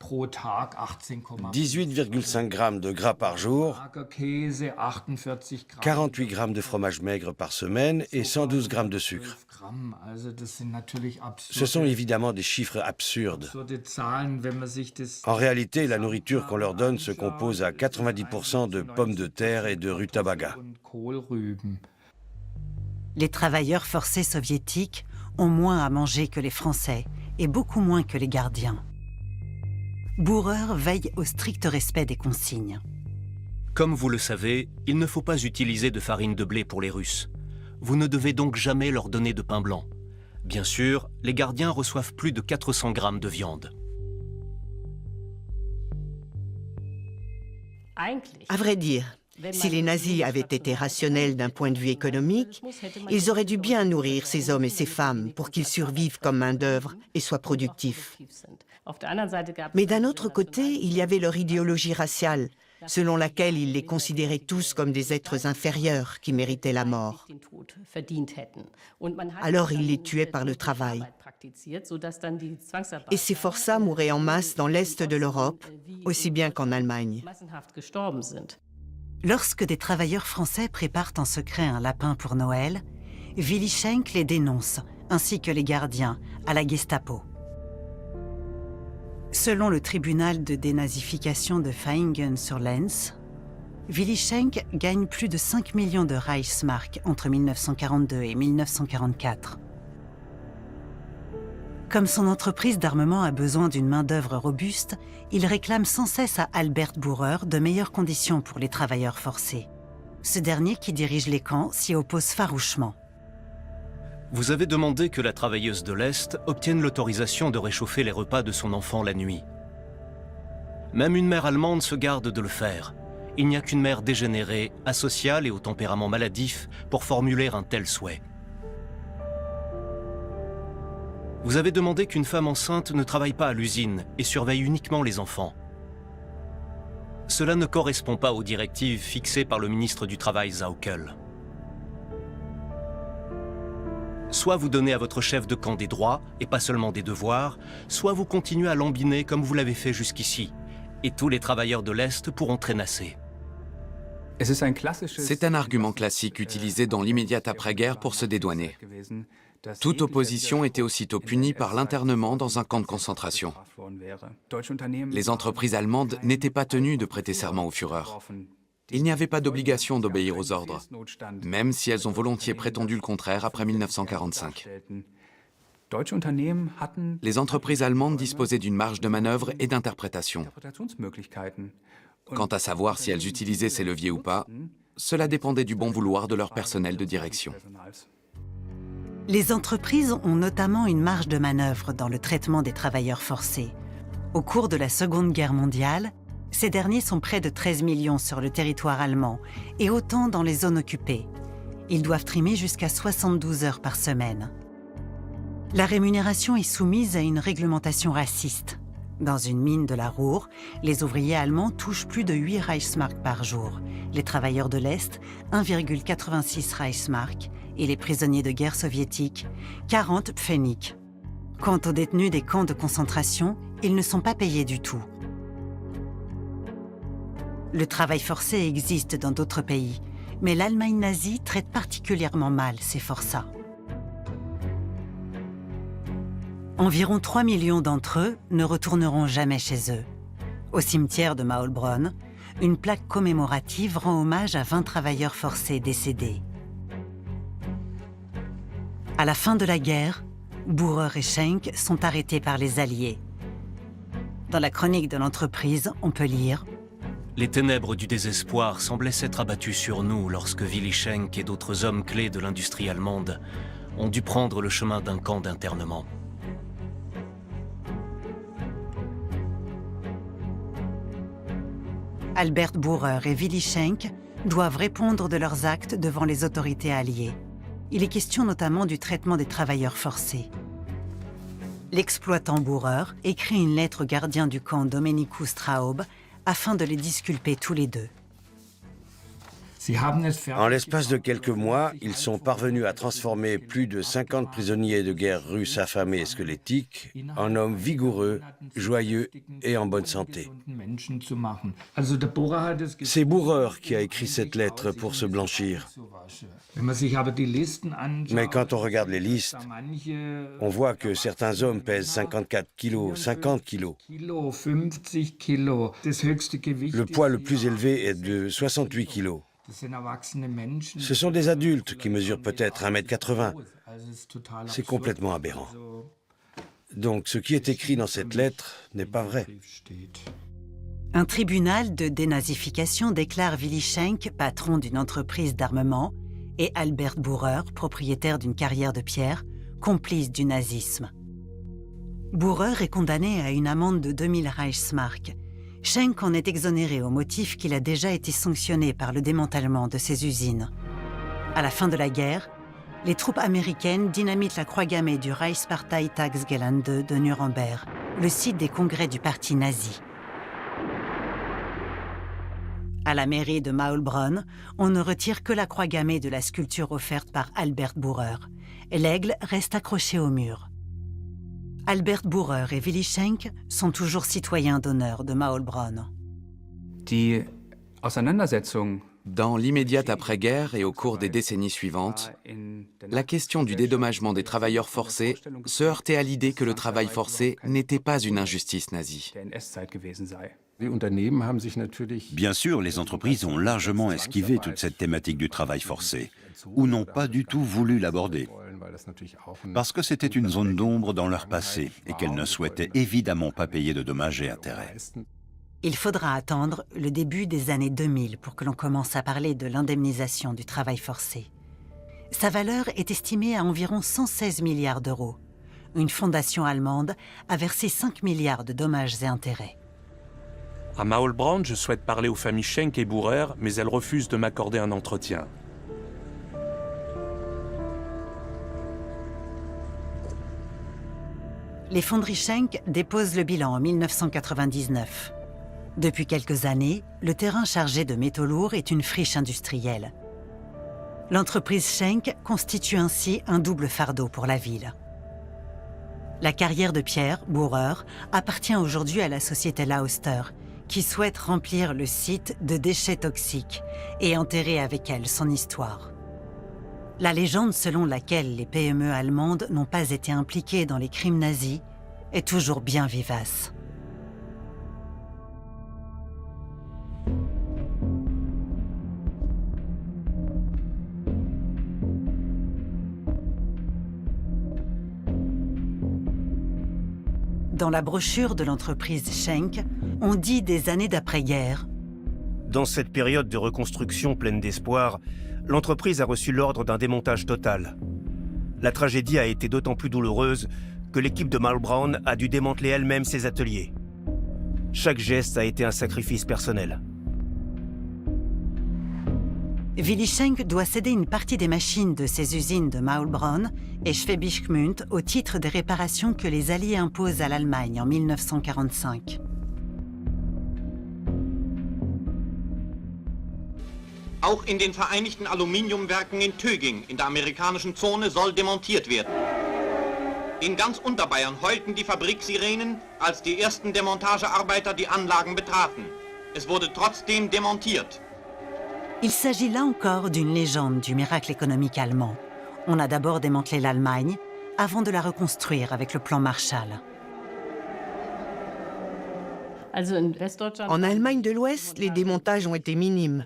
18,5 grammes de gras par jour, 48 grammes de fromage maigre par semaine et 112 grammes de sucre. Ce sont évidemment des chiffres absurdes. En réalité, la nourriture qu'on leur donne se compose à 90% de pommes de terre et de rutabaga. Les travailleurs forcés soviétiques ont moins à manger que les Français et beaucoup moins que les gardiens. Bauer veille au strict respect des consignes. Comme vous le savez, il ne faut pas utiliser de farine de blé pour les Russes. Vous ne devez donc jamais leur donner de pain blanc. Bien sûr, les gardiens reçoivent plus de 400 grammes de viande. À vrai dire, si les nazis avaient été rationnels d'un point de vue économique, ils auraient dû bien nourrir ces hommes et ces femmes pour qu'ils survivent comme main-d'œuvre et soient productifs. Mais d'un autre côté, il y avait leur idéologie raciale, selon laquelle ils les considéraient tous comme des êtres inférieurs qui méritaient la mort. Alors ils les tuaient par le travail. Et ces forçats mouraient en masse dans l'est de l'Europe, aussi bien qu'en Allemagne. Lorsque des travailleurs français préparent en secret un lapin pour Noël, Willy Schenk les dénonce, ainsi que les gardiens, à la Gestapo. Selon le tribunal de dénazification de Vaihingen-sur-Lens, Willy Schenk gagne plus de 5 millions de Reichsmark entre 1942 et 1944. Comme son entreprise d'armement a besoin d'une main-d'œuvre robuste, il réclame sans cesse à Albert Bauer de meilleures conditions pour les travailleurs forcés. Ce dernier, qui dirige les camps, s'y oppose farouchement. Vous avez demandé que la travailleuse de l'Est obtienne l'autorisation de réchauffer les repas de son enfant la nuit. Même une mère allemande se garde de le faire. Il n'y a qu'une mère dégénérée, asociale et au tempérament maladif pour formuler un tel souhait. Vous avez demandé qu'une femme enceinte ne travaille pas à l'usine et surveille uniquement les enfants. Cela ne correspond pas aux directives fixées par le ministre du Travail Sauckel. Soit vous donnez à votre chef de camp des droits, et pas seulement des devoirs, soit vous continuez à lambiner comme vous l'avez fait jusqu'ici, et tous les travailleurs de l'Est pourront traînasser. C'est un argument classique utilisé dans l'immédiate après-guerre pour se dédouaner. Toute opposition était aussitôt punie par l'internement dans un camp de concentration. Les entreprises allemandes n'étaient pas tenues de prêter serment au Führer. Il n'y avait pas d'obligation d'obéir aux ordres, même si elles ont volontiers prétendu le contraire après 1945. Les entreprises allemandes disposaient d'une marge de manœuvre et d'interprétation. Quant à savoir si elles utilisaient ces leviers ou pas, cela dépendait du bon vouloir de leur personnel de direction. Les entreprises ont notamment une marge de manœuvre dans le traitement des travailleurs forcés. Au cours de la Seconde Guerre mondiale, ces derniers sont près de 13 millions sur le territoire allemand et autant dans les zones occupées. Ils doivent trimer jusqu'à 72 heures par semaine. La rémunération est soumise à une réglementation raciste. Dans une mine de la Ruhr, les ouvriers allemands touchent plus de 8 Reichsmark par jour, les travailleurs de l'Est 1,86 Reichsmark et les prisonniers de guerre soviétiques 40 Pfennig. Quant aux détenus des camps de concentration, ils ne sont pas payés du tout. Le travail forcé existe dans d'autres pays, mais l'Allemagne nazie traite particulièrement mal ces forçats. Environ 3 millions d'entre eux ne retourneront jamais chez eux. Au cimetière de Maulbronn, une plaque commémorative rend hommage à 20 travailleurs forcés décédés. À la fin de la guerre, Bauer et Schenk sont arrêtés par les Alliés. Dans la chronique de l'entreprise, on peut lire: Les ténèbres du désespoir semblaient s'être abattues sur nous lorsque Willy Schenk et d'autres hommes clés de l'industrie allemande ont dû prendre le chemin d'un camp d'internement. Albert Bührer et Willy Schenck doivent répondre de leurs actes devant les autorités alliées. Il est question notamment du traitement des travailleurs forcés. L'exploitant Bührer écrit une lettre au gardien du camp Domenico Straub afin de les disculper tous les deux. En l'espace de quelques mois, ils sont parvenus à transformer plus de 50 prisonniers de guerre russes affamés et squelettiques en hommes vigoureux, joyeux et en bonne santé. C'est Bührer qui a écrit cette lettre pour se blanchir. Mais quand on regarde les listes, on voit que certains hommes pèsent 54 kilos, 50 kilos. Le poids le plus élevé est de 68 kilos. Ce sont des adultes qui mesurent peut-être 1,80 m. C'est complètement aberrant. Donc ce qui est écrit dans cette lettre n'est pas vrai. Un tribunal de dénazification déclare Willy Schenck patron d'une entreprise d'armement et Albert Bührer, propriétaire d'une carrière de pierre, complice du nazisme. Bührer est condamné à une amende de 2000 Reichsmark. Schenck en est exonéré au motif qu'il a déjà été sanctionné par le démantèlement de ses usines. À la fin de la guerre, les troupes américaines dynamitent la croix gammée du Reichsparteitagsgelände de Nuremberg, le site des congrès du parti nazi. À la mairie de Maulbronn, on ne retire que la croix gammée de la sculpture offerte par Albert Bührer. L'aigle reste accroché au mur. Albert Bührer et Willy Schenck sont toujours citoyens d'honneur de Maulbronn. Dans l'immédiate après-guerre et au cours des décennies suivantes, la question du dédommagement des travailleurs forcés se heurtait à l'idée que le travail forcé n'était pas une injustice nazie. Bien sûr, les entreprises ont largement esquivé toute cette thématique du travail forcé, ou n'ont pas du tout voulu l'aborder, parce que c'était une zone d'ombre dans leur passé et qu'elles ne souhaitaient évidemment pas payer de dommages et intérêts. Il faudra attendre le début des années 2000 pour que l'on commence à parler de l'indemnisation du travail forcé. Sa valeur est estimée à environ 116 milliards d'euros. Une fondation allemande a versé 5 milliards de dommages et intérêts. À Maulbronn, je souhaite parler aux familles Schenck et Bührer, mais elles refusent de m'accorder un entretien. Les fonderies Schenck déposent le bilan en 1999. Depuis quelques années, le terrain chargé de métaux lourds est une friche industrielle. L'entreprise Schenck constitue ainsi un double fardeau pour la ville. La carrière de pierre, Bührer, appartient aujourd'hui à la société Lauster, qui souhaite remplir le site de déchets toxiques et enterrer avec elle son histoire. La légende selon laquelle les PME allemandes n'ont pas été impliquées dans les crimes nazis est toujours bien vivace. Dans la brochure de l'entreprise Schenck, on dit des années d'après-guerre. Dans cette période de reconstruction pleine d'espoir, l'entreprise a reçu l'ordre d'un démontage total. La tragédie a été d'autant plus douloureuse que l'équipe de Maulbronn a dû démanteler elle-même ses ateliers. Chaque geste a été un sacrifice personnel. Willy Schenck doit céder une partie des machines de ses usines de Maulbronn et Schwäbisch Gmünd au titre des réparations que les Alliés imposent à l'Allemagne en 1945. Auch in den Vereinigten Aluminiumwerken in Töging in der amerikanischen Zone soll demontiert werden. In ganz Unterbayern heulten die Fabriksirenen, als die ersten Demontagearbeiter die Anlagen betraten. Es wurde trotzdem demontiert. Il s'agit là encore d'une légende du miracle économique allemand. On a d'abord démantelé l'Allemagne avant de la reconstruire avec le plan Marshall. En Allemagne de l'Ouest, les démontages ont été minimes.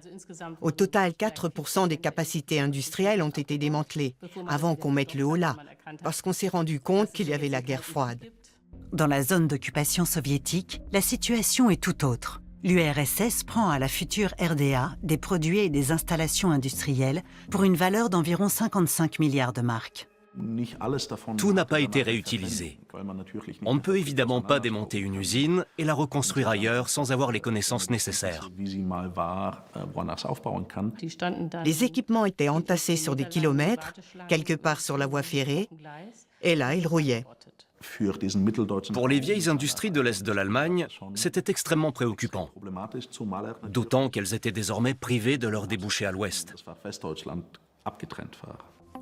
Au total, 4% des capacités industrielles ont été démantelées, avant qu'on mette le holà, parce qu'on s'est rendu compte qu'il y avait la guerre froide. Dans la zone d'occupation soviétique, la situation est tout autre. L'URSS prend à la future RDA des produits et des installations industrielles pour une valeur d'environ 55 milliards de marks. Tout n'a pas été réutilisé. On ne peut évidemment pas démonter une usine et la reconstruire ailleurs sans avoir les connaissances nécessaires. Les équipements étaient entassés sur des kilomètres, quelque part sur la voie ferrée, et là, ils rouillaient. Pour les vieilles industries de l'Est de l'Allemagne, c'était extrêmement préoccupant, d'autant qu'elles étaient désormais privées de leurs débouchés à l'Ouest.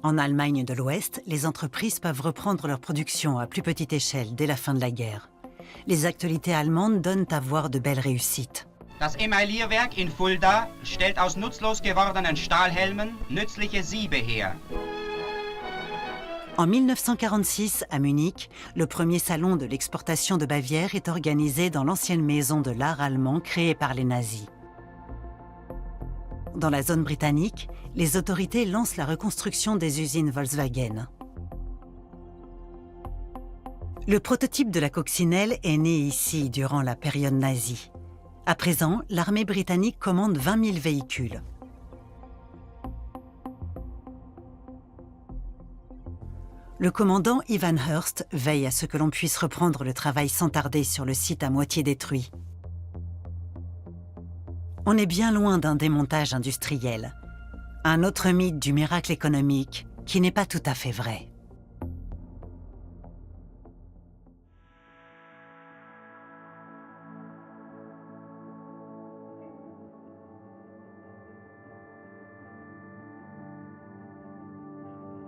En Allemagne de l'Ouest, les entreprises peuvent reprendre leur production à plus petite échelle dès la fin de la guerre. Les actualités allemandes donnent à voir de belles réussites. Das Emaillierwerk in Fulda stellt aus nutzlos gewordenen Stahlhelmen nützliche Siebe her. En 1946, à Munich, le premier salon de l'exportation de Bavière est organisé dans l'ancienne maison de l'art allemand créée par les nazis. Dans la zone britannique, les autorités lancent la reconstruction des usines Volkswagen. Le prototype de la coccinelle est né ici durant la période nazie. À présent, l'armée britannique commande 20 000 véhicules. Le commandant Ivan Hurst veille à ce que l'on puisse reprendre le travail sans tarder sur le site à moitié détruit. On est bien loin d'un démontage industriel. Un autre mythe du miracle économique qui n'est pas tout à fait vrai.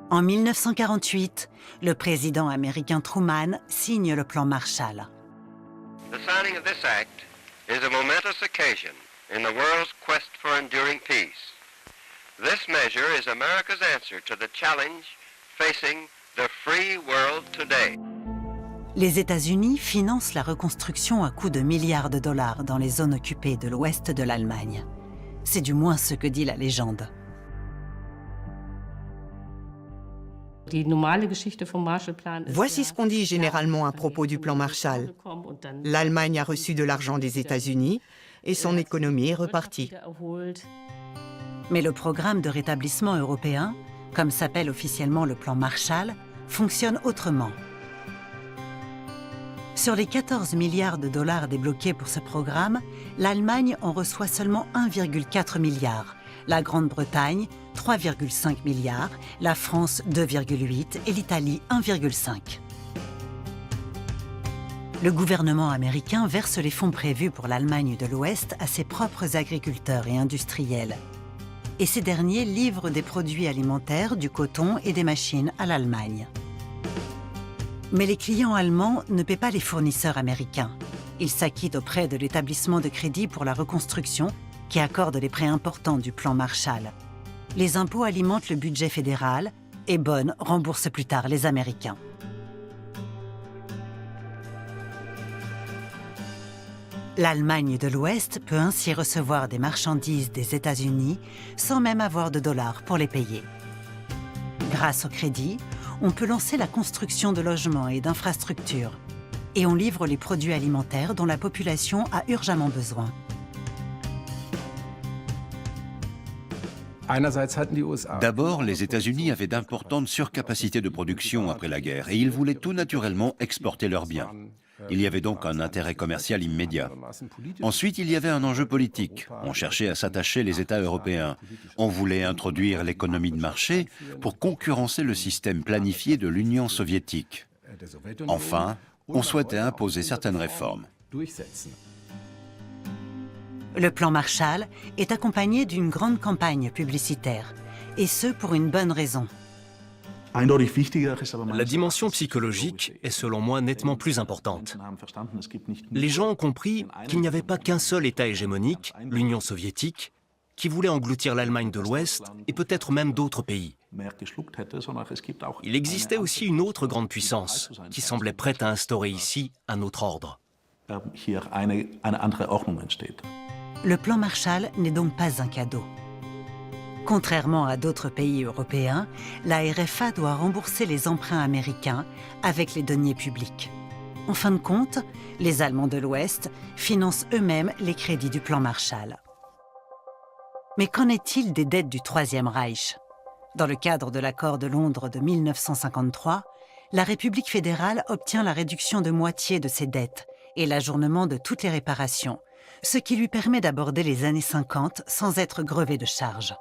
En 1948, le président américain Truman signe le plan Marshall. The signing of this act is a momentous occasion in the world's quest for enduring peace. This measure is America's answer to the challenge facing the free world today. Les États-Unis financent la reconstruction à coût de milliards de dollars dans les zones occupées de l'ouest de l'Allemagne. C'est du moins ce que dit la légende. Voici ce qu'on dit généralement à propos du plan Marshall. L'Allemagne a reçu de l'argent des États-Unis et son économie est repartie. Mais le programme de rétablissement européen, comme s'appelle officiellement le plan Marshall, fonctionne autrement. Sur les 14 milliards de dollars débloqués pour ce programme, l'Allemagne en reçoit seulement 1,4 milliard, la Grande-Bretagne 3,5 milliards, la France 2,8 et l'Italie 1,5. Le gouvernement américain verse les fonds prévus pour l'Allemagne de l'Ouest à ses propres agriculteurs et industriels. Et ces derniers livrent des produits alimentaires, du coton et des machines à l'Allemagne. Mais les clients allemands ne paient pas les fournisseurs américains. Ils s'acquittent auprès de l'établissement de crédit pour la reconstruction qui accorde les prêts importants du plan Marshall. Les impôts alimentent le budget fédéral et Bonn rembourse plus tard les Américains. L'Allemagne de l'Ouest peut ainsi recevoir des marchandises des États-Unis sans même avoir de dollars pour les payer. Grâce au crédit, on peut lancer la construction de logements et d'infrastructures. Et on livre les produits alimentaires dont la population a urgemment besoin. D'abord, les États-Unis avaient d'importantes surcapacités de production après la guerre et ils voulaient tout naturellement exporter leurs biens. Il y avait donc un intérêt commercial immédiat. Ensuite, il y avait un enjeu politique. On cherchait à s'attacher les États européens. On voulait introduire l'économie de marché pour concurrencer le système planifié de l'Union soviétique. Enfin, on souhaitait imposer certaines réformes. Le plan Marshall est accompagné d'une grande campagne publicitaire, et ce pour une bonne raison. La dimension psychologique est selon moi nettement plus importante. Les gens ont compris qu'il n'y avait pas qu'un seul État hégémonique, l'Union soviétique, qui voulait engloutir l'Allemagne de l'Ouest et peut-être même d'autres pays. Il existait aussi une autre grande puissance qui semblait prête à instaurer ici un autre ordre. Le plan Marshall n'est donc pas un cadeau. Contrairement à d'autres pays européens, la RFA doit rembourser les emprunts américains avec les deniers publics. En fin de compte, les Allemands de l'Ouest financent eux-mêmes les crédits du plan Marshall. Mais qu'en est-il des dettes du Troisième Reich? Dans le cadre de l'accord de Londres de 1953, la République fédérale obtient la réduction de moitié de ses dettes et l'ajournement de toutes les réparations, ce qui lui permet d'aborder les années 50 sans être grevé de charges.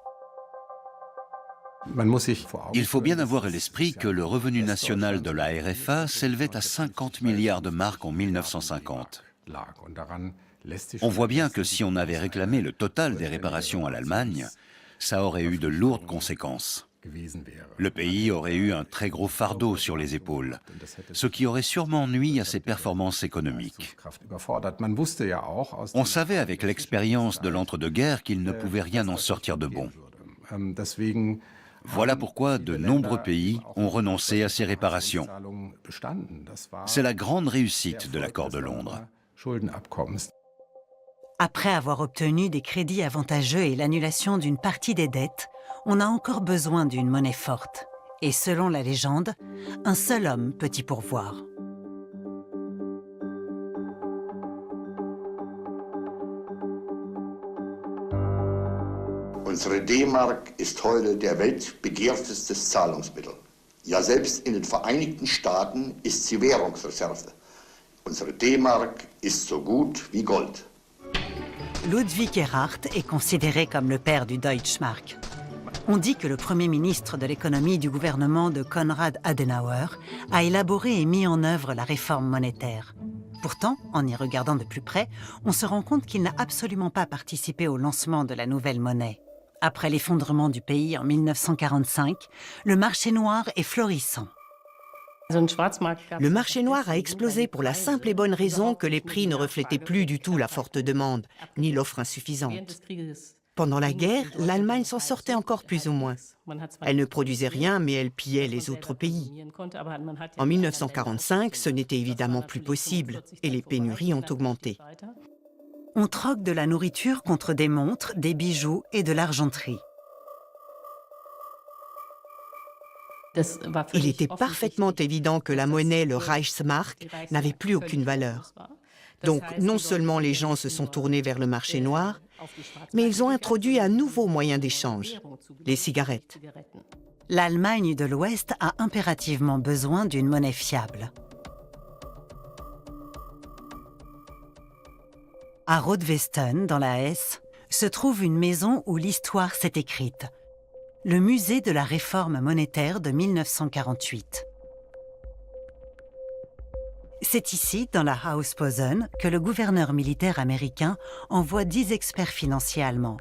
Il faut bien avoir à l'esprit que le revenu national de la RFA s'élevait à 50 milliards de marks en 1950. On voit bien que si on avait réclamé le total des réparations à l'Allemagne, ça aurait eu de lourdes conséquences. Le pays aurait eu un très gros fardeau sur les épaules, ce qui aurait sûrement nui à ses performances économiques. On savait avec l'expérience de l'entre-deux-guerres qu'il ne pouvait rien en sortir de bon. Voilà pourquoi de nombreux pays ont renoncé à ces réparations. C'est la grande réussite de l'accord de Londres. Après avoir obtenu des crédits avantageux et l'annulation d'une partie des dettes, on a encore besoin d'une monnaie forte. Et selon la légende, un seul homme peut y pourvoir. Unsere D-Mark ist heute der weltbegehrtestes Zahlungsmittel. Ja, selbst in den Vereinigten Staaten ist sie Währungsreserve. Unsere D-Mark ist so gut wie Gold. Ludwig Erhard est considéré comme le père du Deutschmark. On dit que le premier ministre de l'économie du gouvernement de Konrad Adenauer a élaboré et mis en œuvre la réforme monétaire. Pourtant, en y regardant de plus près, on se rend compte qu'il n'a absolument pas participé au lancement de la nouvelle monnaie. Après l'effondrement du pays en 1945, le marché noir est florissant. Le marché noir a explosé pour la simple et bonne raison que les prix ne reflétaient plus du tout la forte demande, ni l'offre insuffisante. Pendant la guerre, l'Allemagne s'en sortait encore plus ou moins. Elle ne produisait rien, mais elle pillait les autres pays. En 1945, ce n'était évidemment plus possible, et les pénuries ont augmenté. On troque de la nourriture contre des montres, des bijoux et de l'argenterie. Il était parfaitement évident que la monnaie, le Reichsmark, n'avait plus aucune valeur. Donc, non seulement les gens se sont tournés vers le marché noir, mais ils ont introduit un nouveau moyen d'échange, les cigarettes. L'Allemagne de l'Ouest a impérativement besoin d'une monnaie fiable. À Rotwesten, dans la Hesse, se trouve une maison où l'histoire s'est écrite. Le musée de la réforme monétaire de 1948. C'est ici, dans la Hausposen, que le gouverneur militaire américain envoie 10 experts financiers allemands.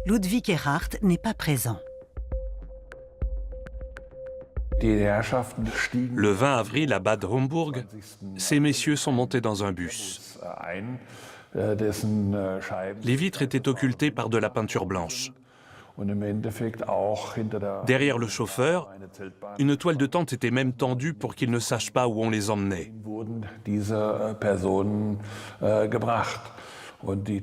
Ludwig Erhard n'est pas présent. Le 20 avril, à Bad Homburg, ces messieurs sont montés dans un bus. Les vitres étaient occultées par de la peinture blanche. Derrière le chauffeur, une toile de tente était même tendue pour qu'ils ne sachent pas où on les emmenait.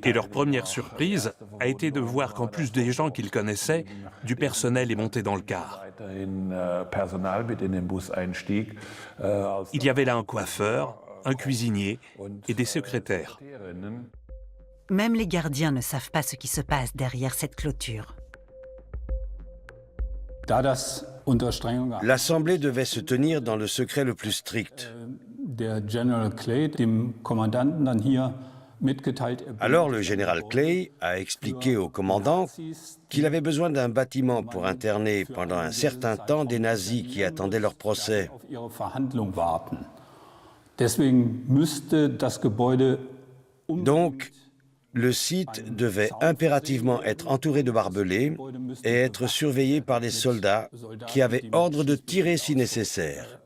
Et leur première surprise a été de voir qu'en plus des gens qu'ils connaissaient, du personnel est monté dans le car. Il y avait là un coiffeur, un cuisinier et des secrétaires. Même les gardiens ne savent pas ce qui se passe derrière cette clôture. L'Assemblée devait se tenir dans le secret le plus strict. Alors le général Clay a expliqué au commandant qu'il avait besoin d'un bâtiment pour interner pendant un certain temps des nazis qui attendaient leur procès. Donc, le site devait impérativement être entouré de barbelés et être surveillé par des soldats qui avaient ordre de tirer si nécessaire.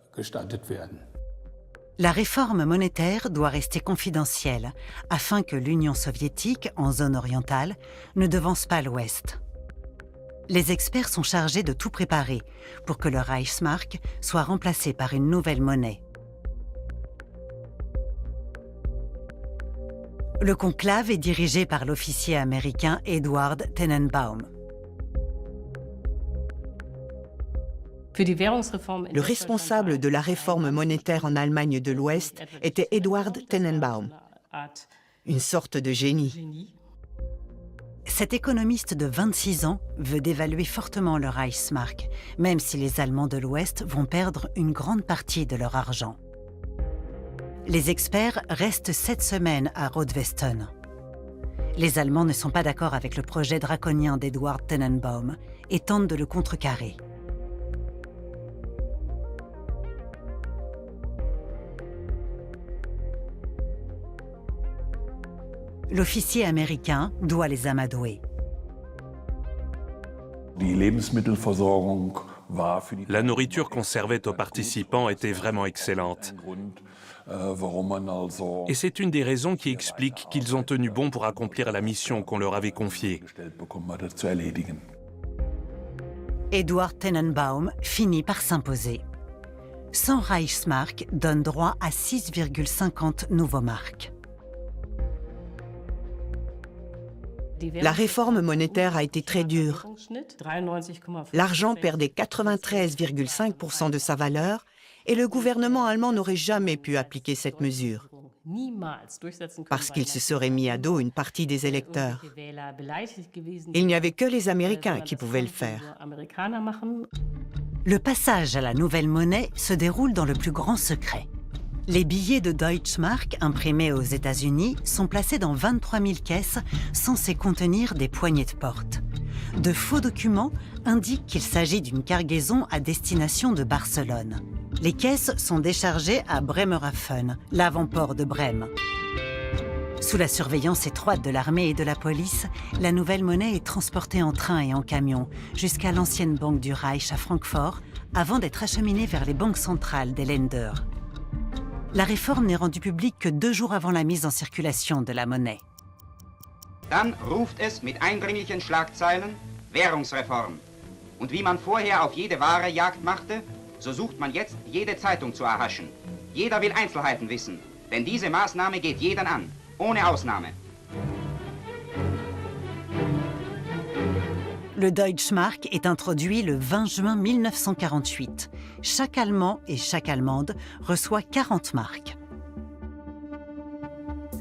La réforme monétaire doit rester confidentielle afin que l'Union soviétique, en zone orientale, ne devance pas l'Ouest. Les experts sont chargés de tout préparer pour que le Reichsmark soit remplacé par une nouvelle monnaie. Le conclave est dirigé par l'officier américain Edward Tenenbaum. Le responsable de la réforme monétaire en Allemagne de l'Ouest était Edward Tenenbaum, une sorte de génie. Cet économiste de 26 ans veut dévaluer fortement le Reichsmark, même si les Allemands de l'Ouest vont perdre une grande partie de leur argent. Les experts restent 7 semaines à Rotwesten. Les Allemands ne sont pas d'accord avec le projet draconien d'Edward Tenenbaum et tentent de le contrecarrer. L'officier américain doit les amadouer. La nourriture qu'on servait aux participants était vraiment excellente. Et c'est une des raisons qui explique qu'ils ont tenu bon pour accomplir la mission qu'on leur avait confiée. Edward Tenenbaum finit par s'imposer. 100 Reichsmark donne droit à 6,50 nouveaux marks. La réforme monétaire a été très dure. L'argent perdait 93,5% de sa valeur et le gouvernement allemand n'aurait jamais pu appliquer cette mesure parce qu'il se serait mis à dos une partie des électeurs. Il n'y avait que les Américains qui pouvaient le faire. Le passage à la nouvelle monnaie se déroule dans le plus grand secret. Les billets de Deutschmark imprimés aux États-Unis sont placés dans 23 000 caisses censées contenir des poignées de porte. De faux documents indiquent qu'il s'agit d'une cargaison à destination de Barcelone. Les caisses sont déchargées à Bremerhaven, l'avant-port de Brême. Sous la surveillance étroite de l'armée et de la police, la nouvelle monnaie est transportée en train et en camion jusqu'à l'ancienne banque du Reich à Francfort avant d'être acheminée vers les banques centrales des Länder. La réforme n'est rendue publique que 2 jours avant la mise en circulation de la monnaie. Dann ruft es mit eindringlichen Schlagzeilen Währungsreform. Und wie man vorher auf jede Ware Jagd machte, so sucht man jetzt jede Zeitung zu erhaschen. Jeder will Einzelheiten wissen, denn diese Maßnahme geht jeden an, ohne Ausnahme. Le Deutschmark est introduit le 20 juin 1948. Chaque Allemand et chaque Allemande reçoit 40 marks.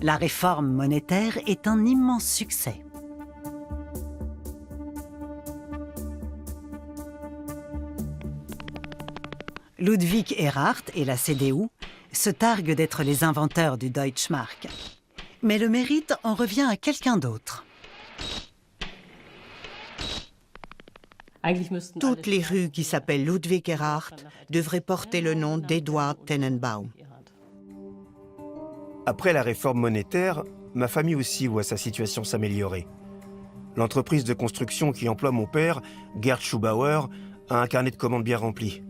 La réforme monétaire est un immense succès. Ludwig Erhard et la CDU se targuent d'être les inventeurs du Deutschmark. Mais le mérite en revient à quelqu'un d'autre. Toutes les rues qui s'appellent Ludwig Erhard devraient porter le nom d'Edward Tenenbaum. Après la réforme monétaire, ma famille aussi voit sa situation s'améliorer. L'entreprise de construction qui emploie mon père, Gerd Schubauer, a un carnet de commandes bien rempli.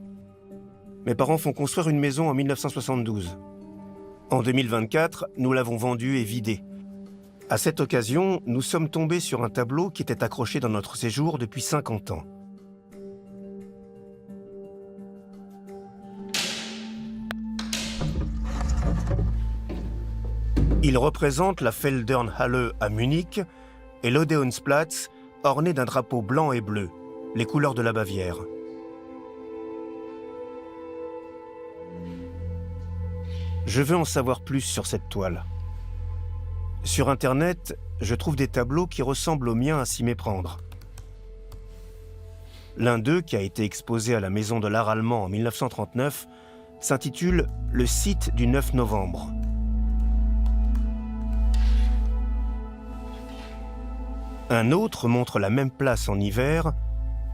Mes parents font construire une maison en 1972. En 2024, nous l'avons vendue et vidée. À cette occasion, nous sommes tombés sur un tableau qui était accroché dans notre séjour depuis 50 ans. Il représente la Feldherrnhalle à Munich et l'Odeonsplatz orné d'un drapeau blanc et bleu, les couleurs de la Bavière. Je veux en savoir plus sur cette toile. Sur Internet, je trouve des tableaux qui ressemblent aux miens à s'y méprendre. L'un d'eux, qui a été exposé à la Maison de l'Art allemand en 1939, s'intitule « Le site du 9 novembre ». Un autre montre la même place en hiver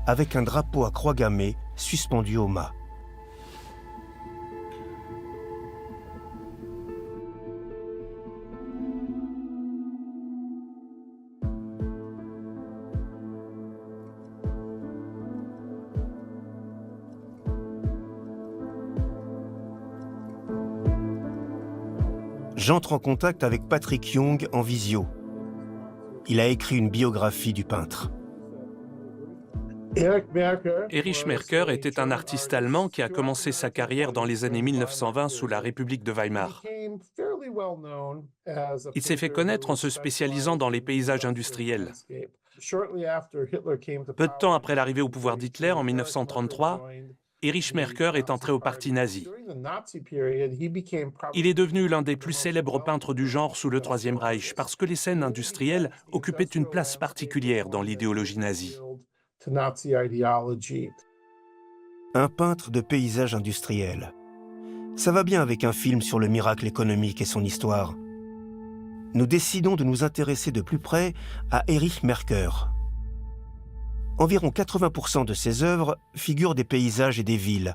avec un drapeau à croix gammée suspendu au mât. J'entre en contact avec Patrick Young en visio. Il a écrit une biographie du peintre. Erich Merker était un artiste allemand qui a commencé sa carrière dans les années 1920 sous la République de Weimar. Il s'est fait connaître en se spécialisant dans les paysages industriels. Peu de temps après l'arrivée au pouvoir d'Hitler, en 1933, Erich Merker est entré au parti nazi. Il est devenu l'un des plus célèbres peintres du genre sous le Troisième Reich parce que les scènes industrielles occupaient une place particulière dans l'idéologie nazie. Un peintre de paysage industriel. Ça va bien avec un film sur le miracle économique et son histoire. Nous décidons de nous intéresser de plus près à Erich Merker. Environ 80% de ses œuvres figurent des paysages et des villes.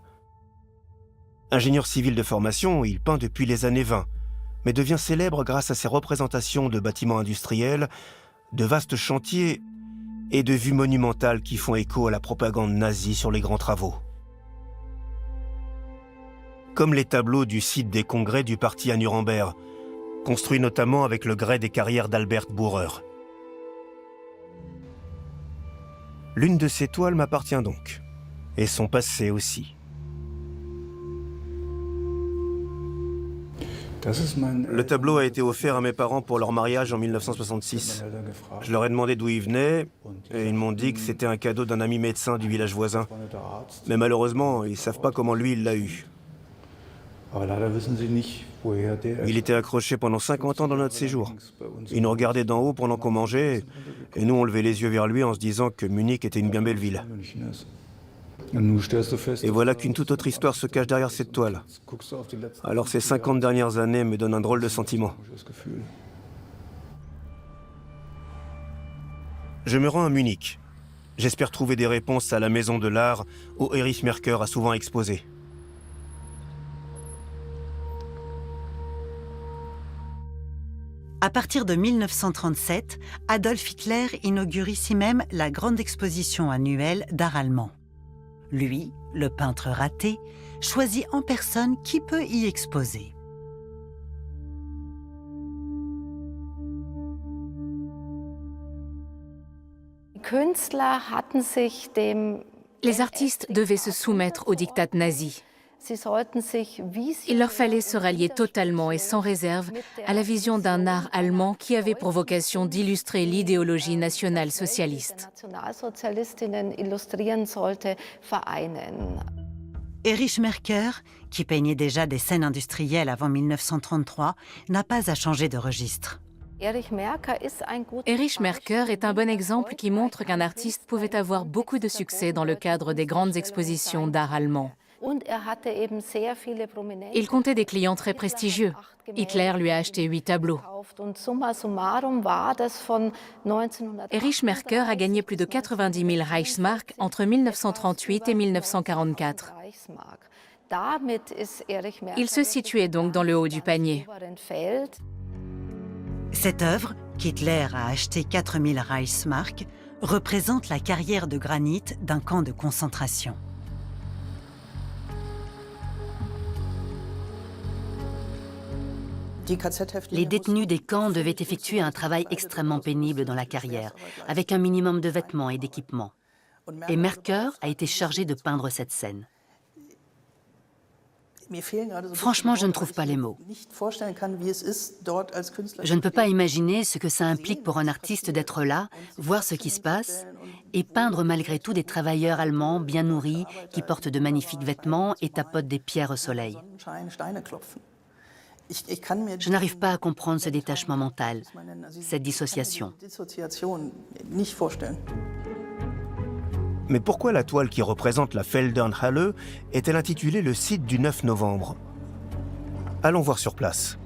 Ingénieur civil de formation, il peint depuis les années 20, mais devient célèbre grâce à ses représentations de bâtiments industriels, de vastes chantiers et de vues monumentales qui font écho à la propagande nazie sur les grands travaux. Comme les tableaux du site des congrès du parti à Nuremberg, construits notamment avec le grès des carrières d'Albert Bührer. L'une de ces toiles m'appartient donc, et son passé aussi. Le tableau a été offert à mes parents pour leur mariage en 1966. Je leur ai demandé d'où il venait, et ils m'ont dit que c'était un cadeau d'un ami médecin du village voisin. Mais malheureusement, ils ne savent pas comment lui il l'a eu. Il était accroché pendant 50 ans dans notre séjour. Il nous regardait d'en haut pendant qu'on mangeait, et nous on levait les yeux vers lui en se disant que Munich était une bien belle ville. Et voilà qu'une toute autre histoire se cache derrière cette toile. Alors ces 50 dernières années me donnent un drôle de sentiment. Je me rends à Munich. J'espère trouver des réponses à la maison de l'art où Erich Merker a souvent exposé. À partir de 1937, Adolf Hitler inaugure ici même la grande exposition annuelle d'art allemand. Lui, le peintre raté, choisit en personne qui peut y exposer. Les artistes devaient se soumettre au diktat nazi. Il leur fallait se rallier totalement et sans réserve à la vision d'un art allemand qui avait pour vocation d'illustrer l'idéologie nationale-socialiste. Erich Merker, qui peignait déjà des scènes industrielles avant 1933, n'a pas à changer de registre. Erich Merker est un bon exemple qui montre qu'un artiste pouvait avoir beaucoup de succès dans le cadre des grandes expositions d'art allemand. Il comptait des clients très prestigieux. Hitler lui a acheté 8 tableaux. Erich Merker a gagné plus de 90 000 Reichsmark entre 1938 et 1944. Il se situait donc dans le haut du panier. Cette œuvre, qu'Hitler a achetée 4 000 Reichsmark, représente la carrière de granit d'un camp de concentration. Les détenus des camps devaient effectuer un travail extrêmement pénible dans la carrière, avec un minimum de vêtements et d'équipements. Et Merker a été chargé de peindre cette scène. Franchement, je ne trouve pas les mots. Je ne peux pas imaginer ce que ça implique pour un artiste d'être là, voir ce qui se passe, et peindre malgré tout des travailleurs allemands bien nourris qui portent de magnifiques vêtements et tapotent des pierres au soleil. Je n'arrive pas à comprendre ce détachement mental, cette dissociation. Mais pourquoi la toile qui représente la Feldherrnhalle est-elle intitulée le site du 9 novembre? Allons voir sur place.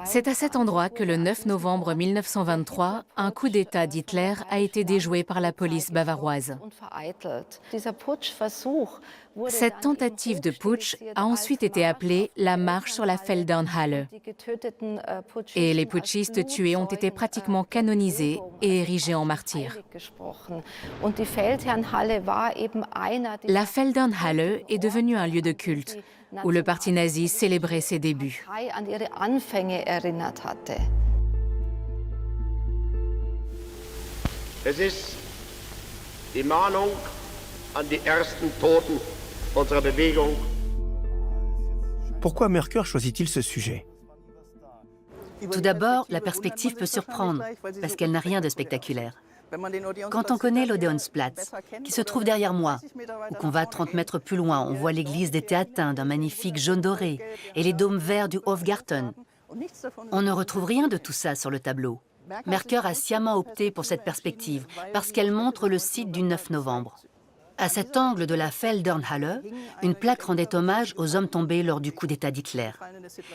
C'est à cet endroit que le 9 novembre 1923, un coup d'État d'Hitler a été déjoué par la police bavaroise. Cette tentative de putsch a ensuite été appelée la marche sur la Feldherrnhalle. Et les putschistes tués ont été pratiquement canonisés et érigés en martyrs. La Feldherrnhalle est devenue un lieu de culte où le parti nazi célébrait ses débuts. Es ist die Mahnung an die ersten Toten unserer Bewegung. Pourquoi Merker choisit-il ce sujet? Tout d'abord, la perspective peut surprendre, parce qu'elle n'a rien de spectaculaire. Quand on connaît l'Odeonsplatz, qui se trouve derrière moi, ou qu'on va 30 mètres plus loin, on voit l'église des Théatins d'un magnifique jaune doré et les dômes verts du Hofgarten. On ne retrouve rien de tout ça sur le tableau. Mercœur a sciemment opté pour cette perspective parce qu'elle montre le site du 9 novembre. À cet angle de la Feldherrnhalle, une plaque rendait hommage aux hommes tombés lors du coup d'État d'Hitler.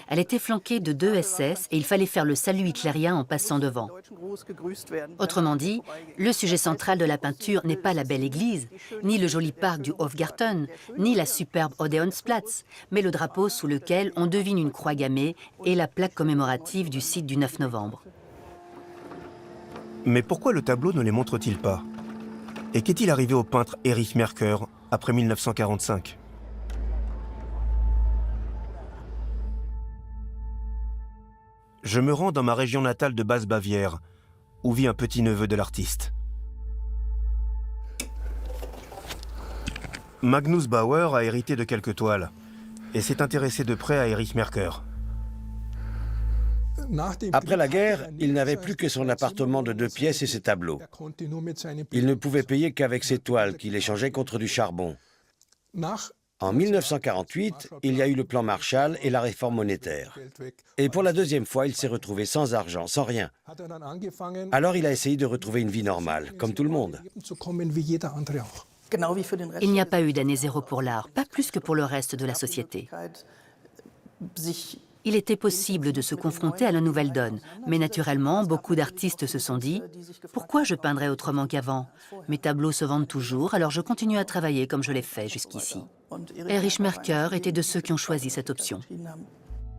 Elle était flanquée de 2 SS et il fallait faire le salut hitlérien en passant devant. Autrement dit, le sujet central de la peinture n'est pas la belle église, ni le joli parc du Hofgarten, ni la superbe Odeonsplatz, mais le drapeau sous lequel on devine une croix gammée et la plaque commémorative du site du 9 novembre. Mais pourquoi le tableau ne les montre-t-il pas? Et qu'est-il arrivé au peintre Erich Mercœur après 1945? Je me rends dans ma région natale de Basse-Bavière, où vit un petit-neveu de l'artiste. Magnus Bauer a hérité de quelques toiles et s'est intéressé de près à Erich Mercœur. Après la guerre, il n'avait plus que son appartement de 2 pièces et ses tableaux. Il ne pouvait payer qu'avec ses toiles qu'il échangeait contre du charbon. En 1948, il y a eu le plan Marshall et la réforme monétaire. Et pour la deuxième fois, il s'est retrouvé sans argent, sans rien. Alors il a essayé de retrouver une vie normale, comme tout le monde. Il n'y a pas eu d'année zéro pour l'art, pas plus que pour le reste de la société. Il était possible de se confronter à la nouvelle donne, mais naturellement, beaucoup d'artistes se sont dit « Pourquoi je peindrais autrement qu'avant? Mes tableaux se vendent toujours, alors je continue à travailler comme je l'ai fait jusqu'ici. » Erich Mercœur était de ceux qui ont choisi cette option.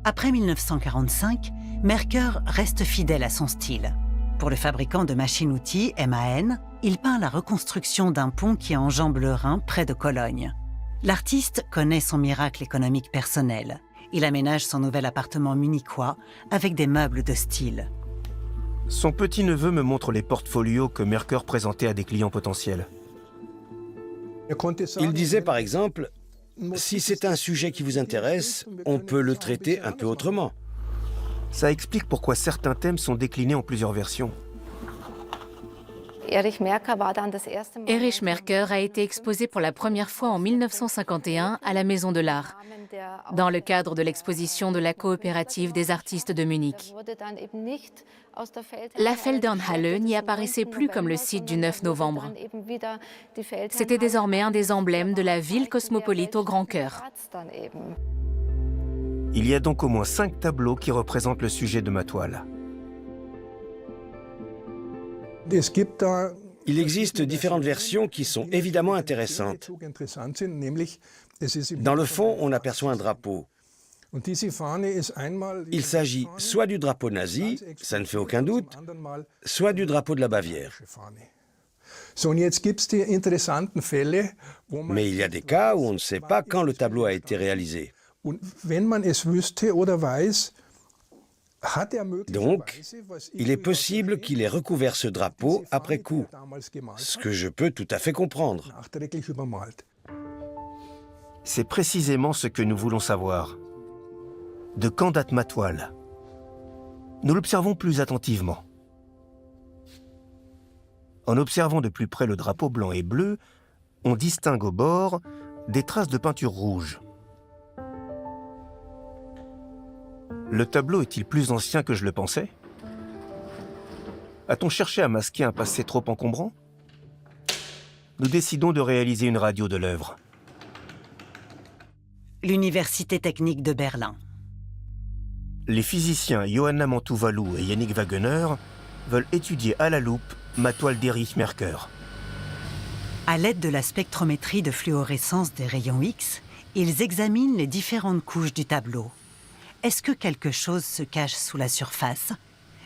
Après 1945, Mercœur reste fidèle à son style. Pour le fabricant de machines-outils, MAN, il peint la reconstruction d'un pont qui enjambe le Rhin près de Cologne. L'artiste connaît son miracle économique personnel. Il aménage son nouvel appartement munichois avec des meubles de style. Son petit-neveu me montre les portfolios que Mercœur présentait à des clients potentiels. Il disait par exemple, si c'est un sujet qui vous intéresse, on peut le traiter un peu autrement. Ça explique pourquoi certains thèmes sont déclinés en plusieurs versions. Erich Mercœur a été exposé pour la première fois en 1951 à la Maison de l'Art, dans le cadre de l'exposition de la coopérative des artistes de Munich. La Feldherrnhalle n'y apparaissait plus comme le site du 9 novembre. C'était désormais un des emblèmes de la ville cosmopolite au grand cœur. Il y a donc au moins 5 tableaux qui représentent le sujet de ma toile. Il existe différentes versions qui sont évidemment intéressantes. Dans le fond, on aperçoit un drapeau. Il s'agit soit du drapeau nazi, ça ne fait aucun doute, soit du drapeau de la Bavière. Mais il y a des cas où on ne sait pas quand le tableau a été réalisé. Donc, il est possible qu'il ait recouvert ce drapeau après coup, ce que je peux tout à fait comprendre. C'est précisément ce que nous voulons savoir. De quand date ma toile? Nous l'observons plus attentivement. En observant de plus près le drapeau blanc et bleu, on distingue au bord des traces de peinture rouge. Le tableau est-il plus ancien que je le pensais? A-t-on cherché à masquer un passé trop encombrant? Nous décidons de réaliser une radio de l'œuvre. L'Université technique de Berlin. Les physiciens Johanna Mantoux-Valou et Yannick Wagener veulent étudier à la loupe ma toile d'Erich Mercœur. À l'aide de la spectrométrie de fluorescence des rayons X, ils examinent les différentes couches du tableau. Est-ce que quelque chose se cache sous la surface?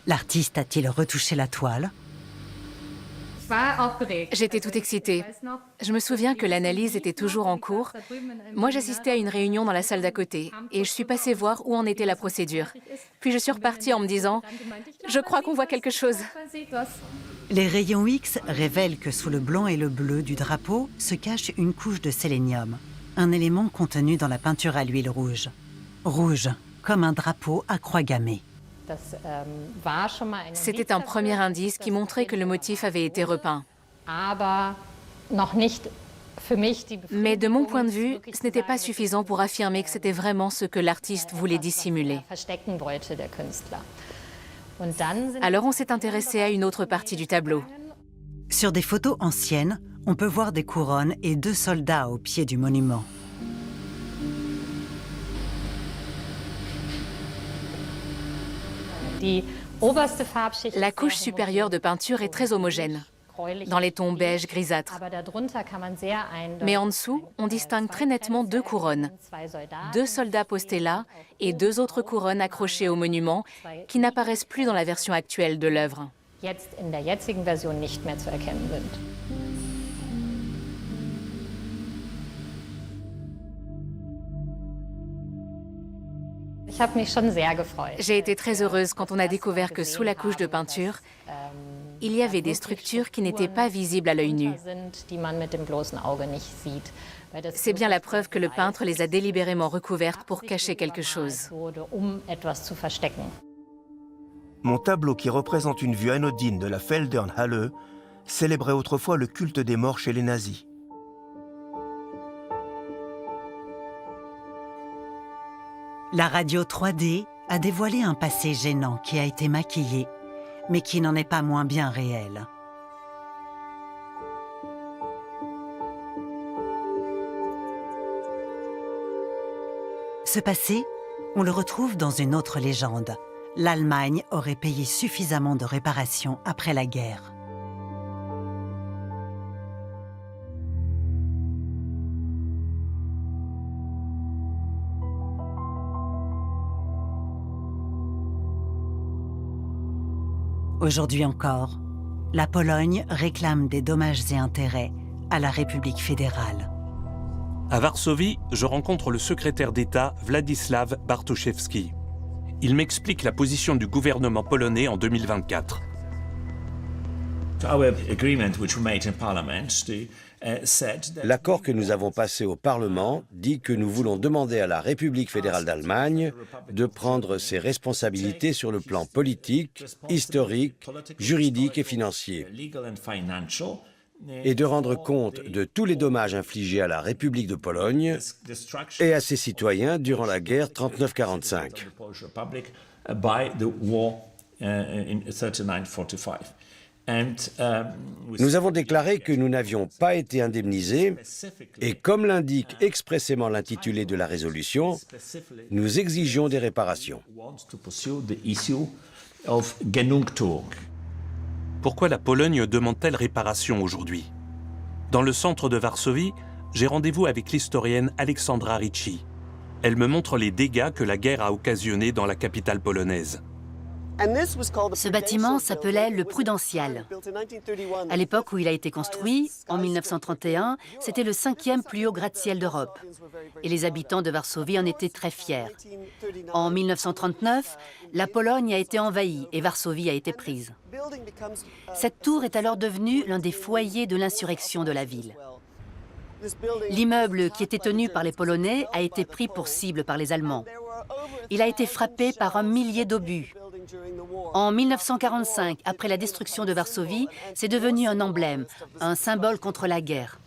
L'artiste a-t-il retouché la toile? J'étais toute excitée. Je me souviens que l'analyse était toujours en cours. Moi, j'assistais à une réunion dans la salle d'à côté et je suis passée voir où en était la procédure. Puis je suis repartie en me disant « Je crois qu'on voit quelque chose ». Les rayons X révèlent que sous le blanc et le bleu du drapeau se cache une couche de sélénium, un élément contenu dans la peinture à l'huile rouge. Rouge, comme un drapeau à croix gammée. C'était un premier indice qui montrait que le motif avait été repeint. Mais de mon point de vue, ce n'était pas suffisant pour affirmer que c'était vraiment ce que l'artiste voulait dissimuler. Alors on s'est intéressé à une autre partie du tableau. Sur des photos anciennes, on peut voir des couronnes et 2 soldats au pied du monument. La couche supérieure de peinture est très homogène, dans les tons beige grisâtres. Mais en dessous, on distingue très nettement 2 couronnes, 2 soldats postés là et 2 autres couronnes accrochées au monument qui n'apparaissent plus dans la version actuelle de l'œuvre. J'ai été très heureuse quand on a découvert que sous la couche de peinture, il y avait des structures qui n'étaient pas visibles à l'œil nu. C'est bien la preuve que le peintre les a délibérément recouvertes pour cacher quelque chose. Mon tableau qui représente une vue anodine de la Feldherrnhalle célébrait autrefois le culte des morts chez les nazis. La radio 3D a dévoilé un passé gênant qui a été maquillé, mais qui n'en est pas moins bien réel. Ce passé, on le retrouve dans une autre légende. L'Allemagne aurait payé suffisamment de réparations après la guerre. Aujourd'hui encore, la Pologne réclame des dommages et intérêts à la République fédérale. À Varsovie, je rencontre le secrétaire d'État Władysław Bartoszewski. Il m'explique la position du gouvernement polonais en 2024. L'accord que nous avons passé au Parlement dit que nous voulons demander à la République fédérale d'Allemagne de prendre ses responsabilités sur le plan politique, historique, juridique et financier, et de rendre compte de tous les dommages infligés à la République de Pologne et à ses citoyens durant la guerre 39-45. Nous avons déclaré que nous n'avions pas été indemnisés et, comme l'indique expressément l'intitulé de la résolution, nous exigeons des réparations. Pourquoi la Pologne demande-t-elle réparation aujourd'hui? Dans le centre de Varsovie, j'ai rendez-vous avec l'historienne Alexandra Ricci. Elle me montre les dégâts que la guerre a occasionnés dans la capitale polonaise. Ce bâtiment s'appelait le Prudential. À l'époque où il a été construit, en 1931, c'était le 5e plus haut gratte-ciel d'Europe. Et les habitants de Varsovie en étaient très fiers. En 1939, la Pologne a été envahie et Varsovie a été prise. Cette tour est alors devenue l'un des foyers de l'insurrection de la ville. L'immeuble qui était tenu par les Polonais a été pris pour cible par les Allemands. Il a été frappé par un millier d'obus. En 1945, après la destruction de Varsovie, c'est devenu un emblème, un symbole contre la guerre.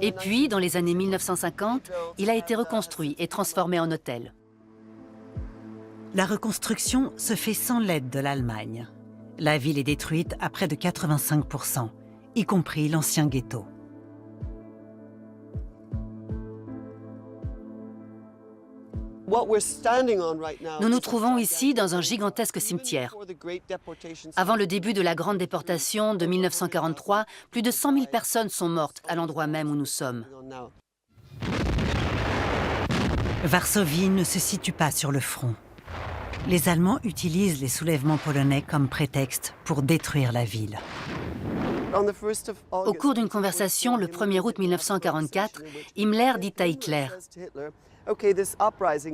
Et puis, dans les années 1950, il a été reconstruit et transformé en hôtel. La reconstruction se fait sans l'aide de l'Allemagne. La ville est détruite à près de 85%, y compris l'ancien ghetto. Nous nous trouvons ici dans un gigantesque cimetière. Avant le début de la grande déportation de 1943, plus de 100 000 personnes sont mortes à l'endroit même où nous sommes. Varsovie ne se situe pas sur le front. Les Allemands utilisent les soulèvements polonais comme prétexte pour détruire la ville. Au cours d'une conversation le 1er août 1944, Himmler dit à Hitler: «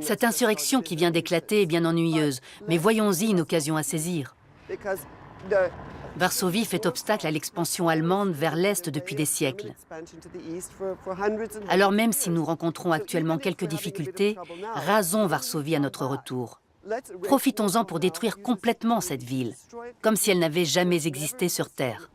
Cette insurrection qui vient d'éclater est bien ennuyeuse, mais voyons-y une occasion à saisir. » Varsovie fait obstacle à l'expansion allemande vers l'Est depuis des siècles. Alors même si nous rencontrons actuellement quelques difficultés, rasons Varsovie à notre retour. Profitons-en pour détruire complètement cette ville, comme si elle n'avait jamais existé sur Terre.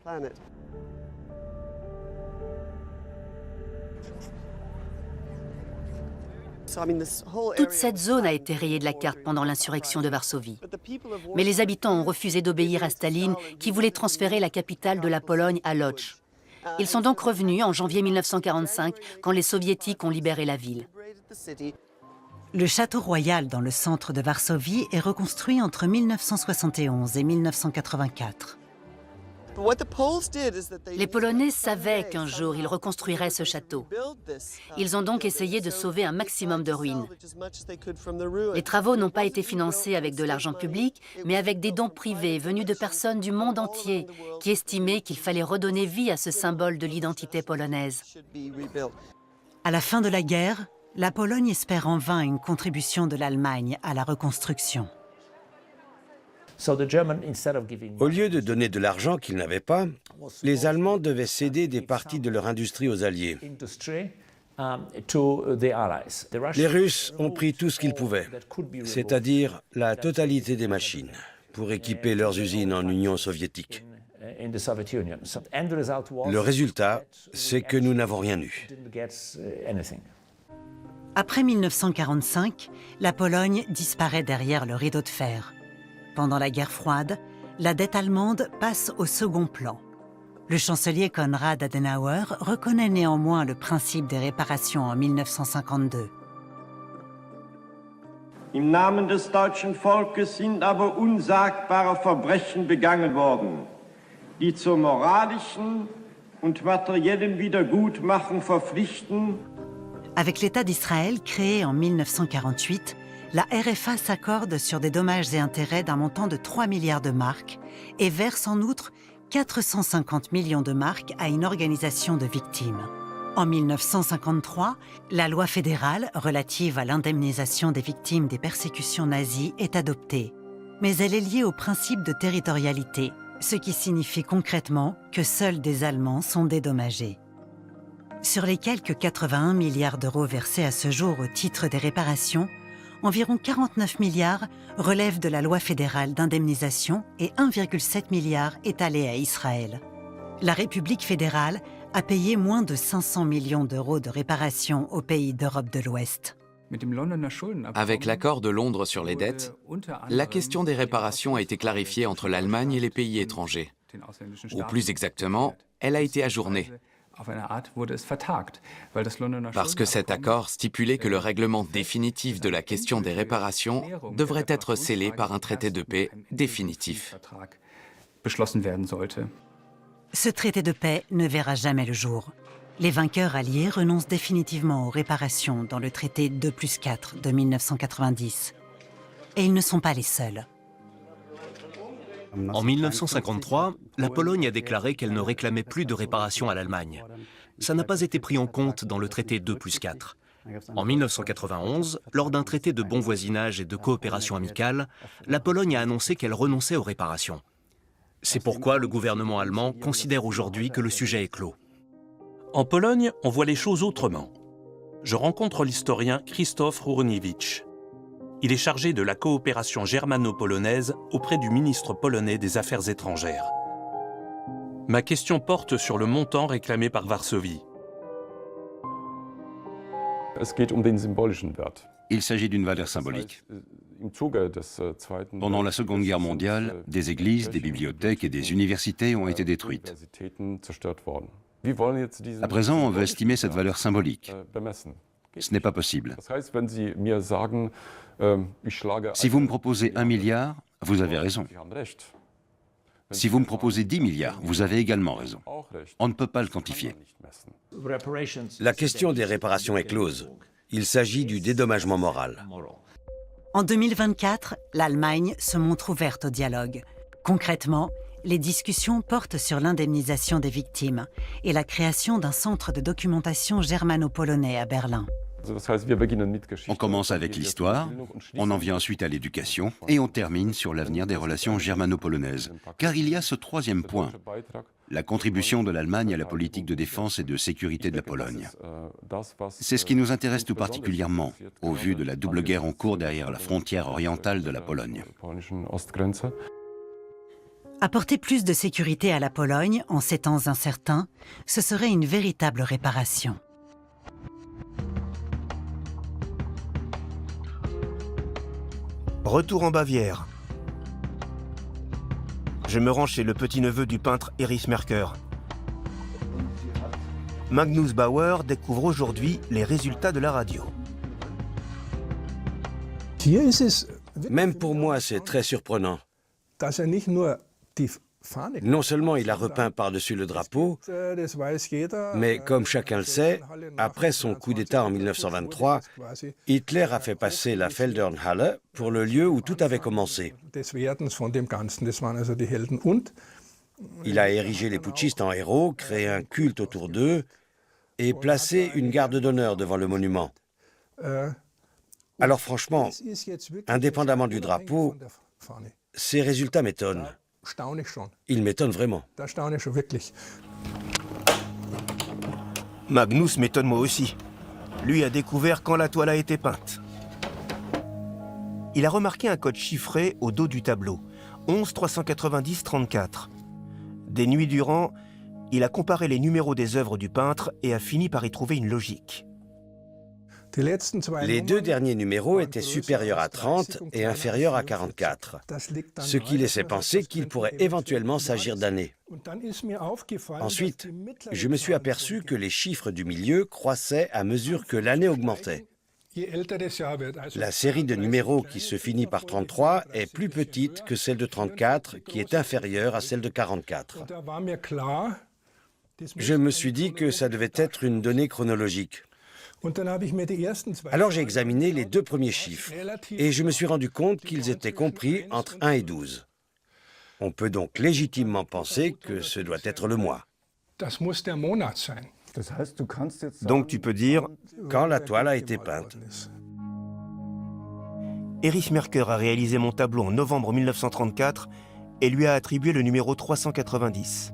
Toute cette zone a été rayée de la carte pendant l'insurrection de Varsovie. Mais les habitants ont refusé d'obéir à Staline, qui voulait transférer la capitale de la Pologne à Łódź. Ils sont donc revenus en janvier 1945, quand les soviétiques ont libéré la ville. Le château royal dans le centre de Varsovie est reconstruit entre 1971 et 1984. Les Polonais savaient qu'un jour ils reconstruiraient ce château. Ils ont donc essayé de sauver un maximum de ruines. Les travaux n'ont pas été financés avec de l'argent public, mais avec des dons privés venus de personnes du monde entier qui estimaient qu'il fallait redonner vie à ce symbole de l'identité polonaise. À la fin de la guerre, la Pologne espère en vain une contribution de l'Allemagne à la reconstruction. Au lieu de donner de l'argent qu'ils n'avaient pas, les Allemands devaient céder des parties de leur industrie aux Alliés. Les Russes ont pris tout ce qu'ils pouvaient, c'est-à-dire la totalité des machines, pour équiper leurs usines en Union soviétique. Le résultat, c'est que nous n'avons rien eu. Après 1945, la Pologne disparaît derrière le rideau de fer. Pendant la guerre froide, la dette allemande passe au second plan. Le chancelier Konrad Adenauer reconnaît néanmoins le principe des réparations en 1952. Im Namen des deutschen Volkes sind aber unsagbare Verbrechen begangen worden, die zur moralischen und materiellen Wiedergutmachung verpflichten. Avec l'État d'Israël créé en 1948, la RFA s'accorde sur des dommages et intérêts d'un montant de 3 milliards de marks et verse en outre 450 millions de marks à une organisation de victimes. En 1953, la loi fédérale relative à l'indemnisation des victimes des persécutions nazies est adoptée. Mais elle est liée au principe de territorialité, ce qui signifie concrètement que seuls des Allemands sont dédommagés. Sur les quelques 81 milliards d'euros versés à ce jour au titre des réparations, environ 49 milliards relèvent de la loi fédérale d'indemnisation et 1,7 milliard est allé à Israël. La République fédérale a payé moins de 500 millions d'euros de réparation aux pays d'Europe de l'Ouest. Avec l'accord de Londres sur les dettes, la question des réparations a été clarifiée entre l'Allemagne et les pays étrangers. Ou plus exactement, elle a été ajournée. Parce que cet accord stipulait que le règlement définitif de la question des réparations devrait être scellé par un traité de paix définitif. Ce traité de paix ne verra jamais le jour. Les vainqueurs alliés renoncent définitivement aux réparations dans le traité 2+4 de 1990. Et ils ne sont pas les seuls. En 1953, la Pologne a déclaré qu'elle ne réclamait plus de réparation à l'Allemagne. Ça n'a pas été pris en compte dans le traité 2+4. En 1991, lors d'un traité de bon voisinage et de coopération amicale, la Pologne a annoncé qu'elle renonçait aux réparations. C'est pourquoi le gouvernement allemand considère aujourd'hui que le sujet est clos. En Pologne, on voit les choses autrement. Je rencontre l'historien Krzysztof Rurniewicz. Il est chargé de la coopération germano-polonaise auprès du ministre polonais des Affaires étrangères. Ma question porte sur le montant réclamé par Varsovie. Il s'agit d'une valeur symbolique. Pendant la Seconde Guerre mondiale, des églises, des bibliothèques et des universités ont été détruites. À présent, on veut estimer cette valeur symbolique. Ce n'est pas possible. Si vous me proposez 1 milliard, vous avez raison. Si vous me proposez 10 milliards, vous avez également raison. On ne peut pas le quantifier. La question des réparations est close. Il s'agit du dédommagement moral. En 2024, l'Allemagne se montre ouverte au dialogue. Concrètement, les discussions portent sur l'indemnisation des victimes et la création d'un centre de documentation germano-polonais à Berlin. On commence avec l'histoire, on en vient ensuite à l'éducation et on termine sur l'avenir des relations germano-polonaises. Car il y a ce troisième point, la contribution de l'Allemagne à la politique de défense et de sécurité de la Pologne. C'est ce qui nous intéresse tout particulièrement, au vu de la double guerre en cours derrière la frontière orientale de la Pologne. Apporter plus de sécurité à la Pologne en ces temps incertains, ce serait une véritable réparation. Retour en Bavière. Je me rends chez le petit-neveu du peintre Erich Merker. Magnus Bauer découvre aujourd'hui les résultats de la radio. Même pour moi, c'est très surprenant. Non seulement il a repeint par-dessus le drapeau, mais comme chacun le sait, après son coup d'État en 1923, Hitler a fait passer la Feldherrnhalle pour le lieu où tout avait commencé. Il a érigé les putschistes en héros, créé un culte autour d'eux et placé une garde d'honneur devant le monument. Alors franchement, indépendamment du drapeau, ces résultats m'étonnent. Il m'étonne vraiment. Magnus m'étonne moi aussi. Lui a découvert quand la toile a été peinte. Il a remarqué un code chiffré au dos du tableau, 11 390 34. Des nuits durant, il a comparé les numéros des œuvres du peintre et a fini par y trouver une logique. Les deux derniers numéros étaient supérieurs à 30 et inférieurs à 44, ce qui laissait penser qu'il pourrait éventuellement s'agir d'années. Ensuite, je me suis aperçu que les chiffres du milieu croissaient à mesure que l'année augmentait. La série de numéros qui se finit par 33 est plus petite que celle de 34, qui est inférieure à celle de 44. Je me suis dit que ça devait être une donnée chronologique. Alors j'ai examiné les deux premiers chiffres et je me suis rendu compte qu'ils étaient compris entre 1 et 12. On peut donc légitimement penser que ce doit être le mois. Donc tu peux dire quand la toile a été peinte. Erich Merker a réalisé mon tableau en novembre 1934 et lui a attribué le numéro 390.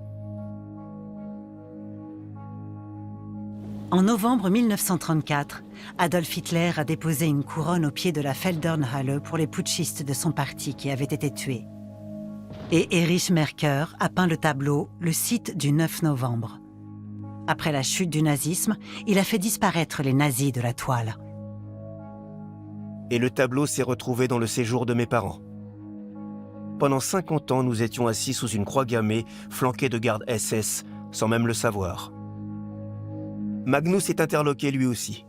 En novembre 1934, Adolf Hitler a déposé une couronne au pied de la Feldherrnhalle pour les putschistes de son parti qui avaient été tués. Et Erich Merker a peint le tableau le site du 9 novembre. Après la chute du nazisme, il a fait disparaître les nazis de la toile. Et le tableau s'est retrouvé dans le séjour de mes parents. Pendant 50 ans, nous étions assis sous une croix gammée, flanqués de gardes SS, sans même le savoir. Magnus est interloqué lui aussi.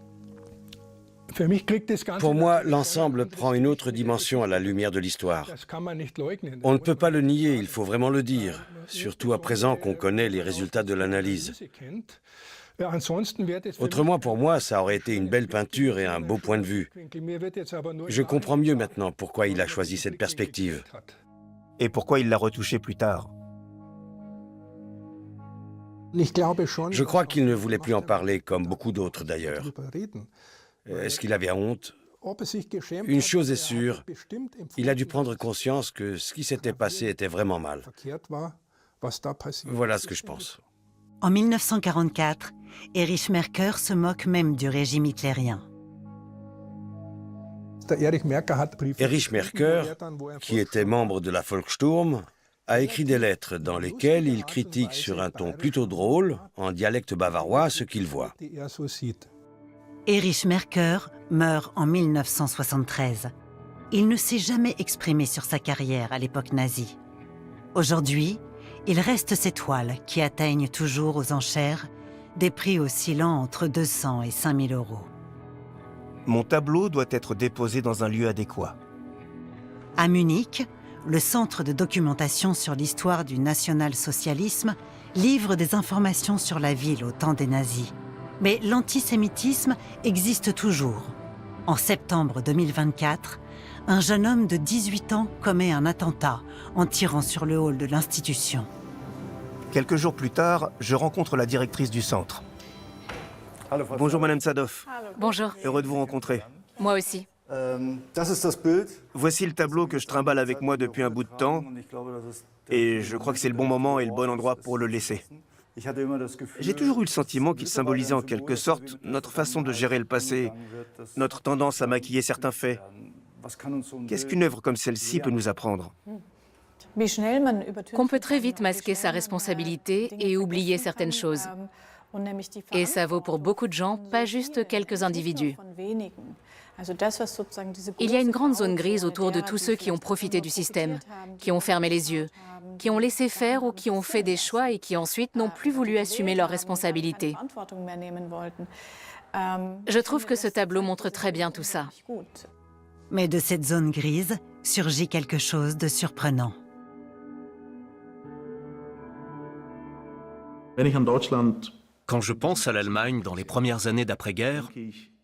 Pour moi, l'ensemble prend une autre dimension à la lumière de l'histoire. On ne peut pas le nier, il faut vraiment le dire, surtout à présent qu'on connaît les résultats de l'analyse. Autrement, pour moi, ça aurait été une belle peinture et un beau point de vue. Je comprends mieux maintenant pourquoi il a choisi cette perspective. Et pourquoi il l'a retouchée plus tard. Je crois qu'il ne voulait plus en parler, comme beaucoup d'autres d'ailleurs. Est-ce qu'il avait honte? Une chose est sûre, il a dû prendre conscience que ce qui s'était passé était vraiment mal. Voilà ce que je pense. En 1944, Erich Merker se moque même du régime hitlérien. Erich Merker, qui était membre de la Volkssturm, a écrit des lettres dans lesquelles il critique sur un ton plutôt drôle, en dialecte bavarois, ce qu'il voit. Erich Merker meurt en 1973. Il ne s'est jamais exprimé sur sa carrière à l'époque nazie. Aujourd'hui, il reste ces toiles qui atteignent toujours aux enchères des prix oscillant entre 200 et 5 000 €. Mon tableau doit être déposé dans un lieu adéquat. À Munich, le Centre de documentation sur l'histoire du national-socialisme livre des informations sur la ville au temps des nazis. Mais l'antisémitisme existe toujours. En septembre 2024, un jeune homme de 18 ans commet un attentat en tirant sur le hall de l'institution. Quelques jours plus tard, je rencontre la directrice du centre. Bonjour Madame Sadov. Bonjour. Heureux de vous rencontrer. Moi aussi. Voici le tableau que je trimballe avec moi depuis un bout de temps. Et je crois que c'est le bon moment et le bon endroit pour le laisser. J'ai toujours eu le sentiment qu'il symbolisait en quelque sorte notre façon de gérer le passé, notre tendance à maquiller certains faits. Qu'est-ce qu'une œuvre comme celle-ci peut nous apprendre? Qu'on peut très vite masquer sa responsabilité et oublier certaines choses. Et ça vaut pour beaucoup de gens, pas juste quelques individus. Il y a une grande zone grise autour de tous ceux qui ont profité du système, qui ont fermé les yeux, qui ont laissé faire ou qui ont fait des choix et qui ensuite n'ont plus voulu assumer leurs responsabilités. Je trouve que ce tableau montre très bien tout ça. Mais de cette zone grise surgit quelque chose de surprenant. Quand je pense à l'Allemagne dans les premières années d'après-guerre,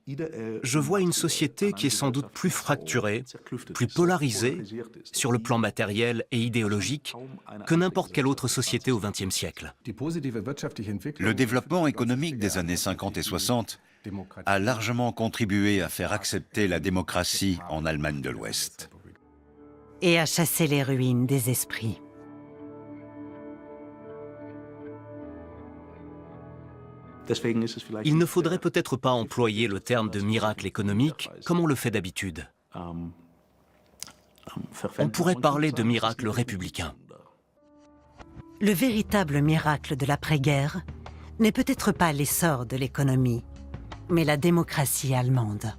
je vois une société qui est sans doute plus fracturée, plus polarisée sur le plan matériel et idéologique que n'importe quelle autre société au XXe siècle. Le développement économique des années 50 et 60 a largement contribué à faire accepter la démocratie en Allemagne de l'Ouest. Et à chasser les ruines des esprits. Il ne faudrait peut-être pas employer le terme de miracle économique comme on le fait d'habitude. On pourrait parler de miracle républicain. Le véritable miracle de l'après-guerre n'est peut-être pas l'essor de l'économie, mais la démocratie allemande.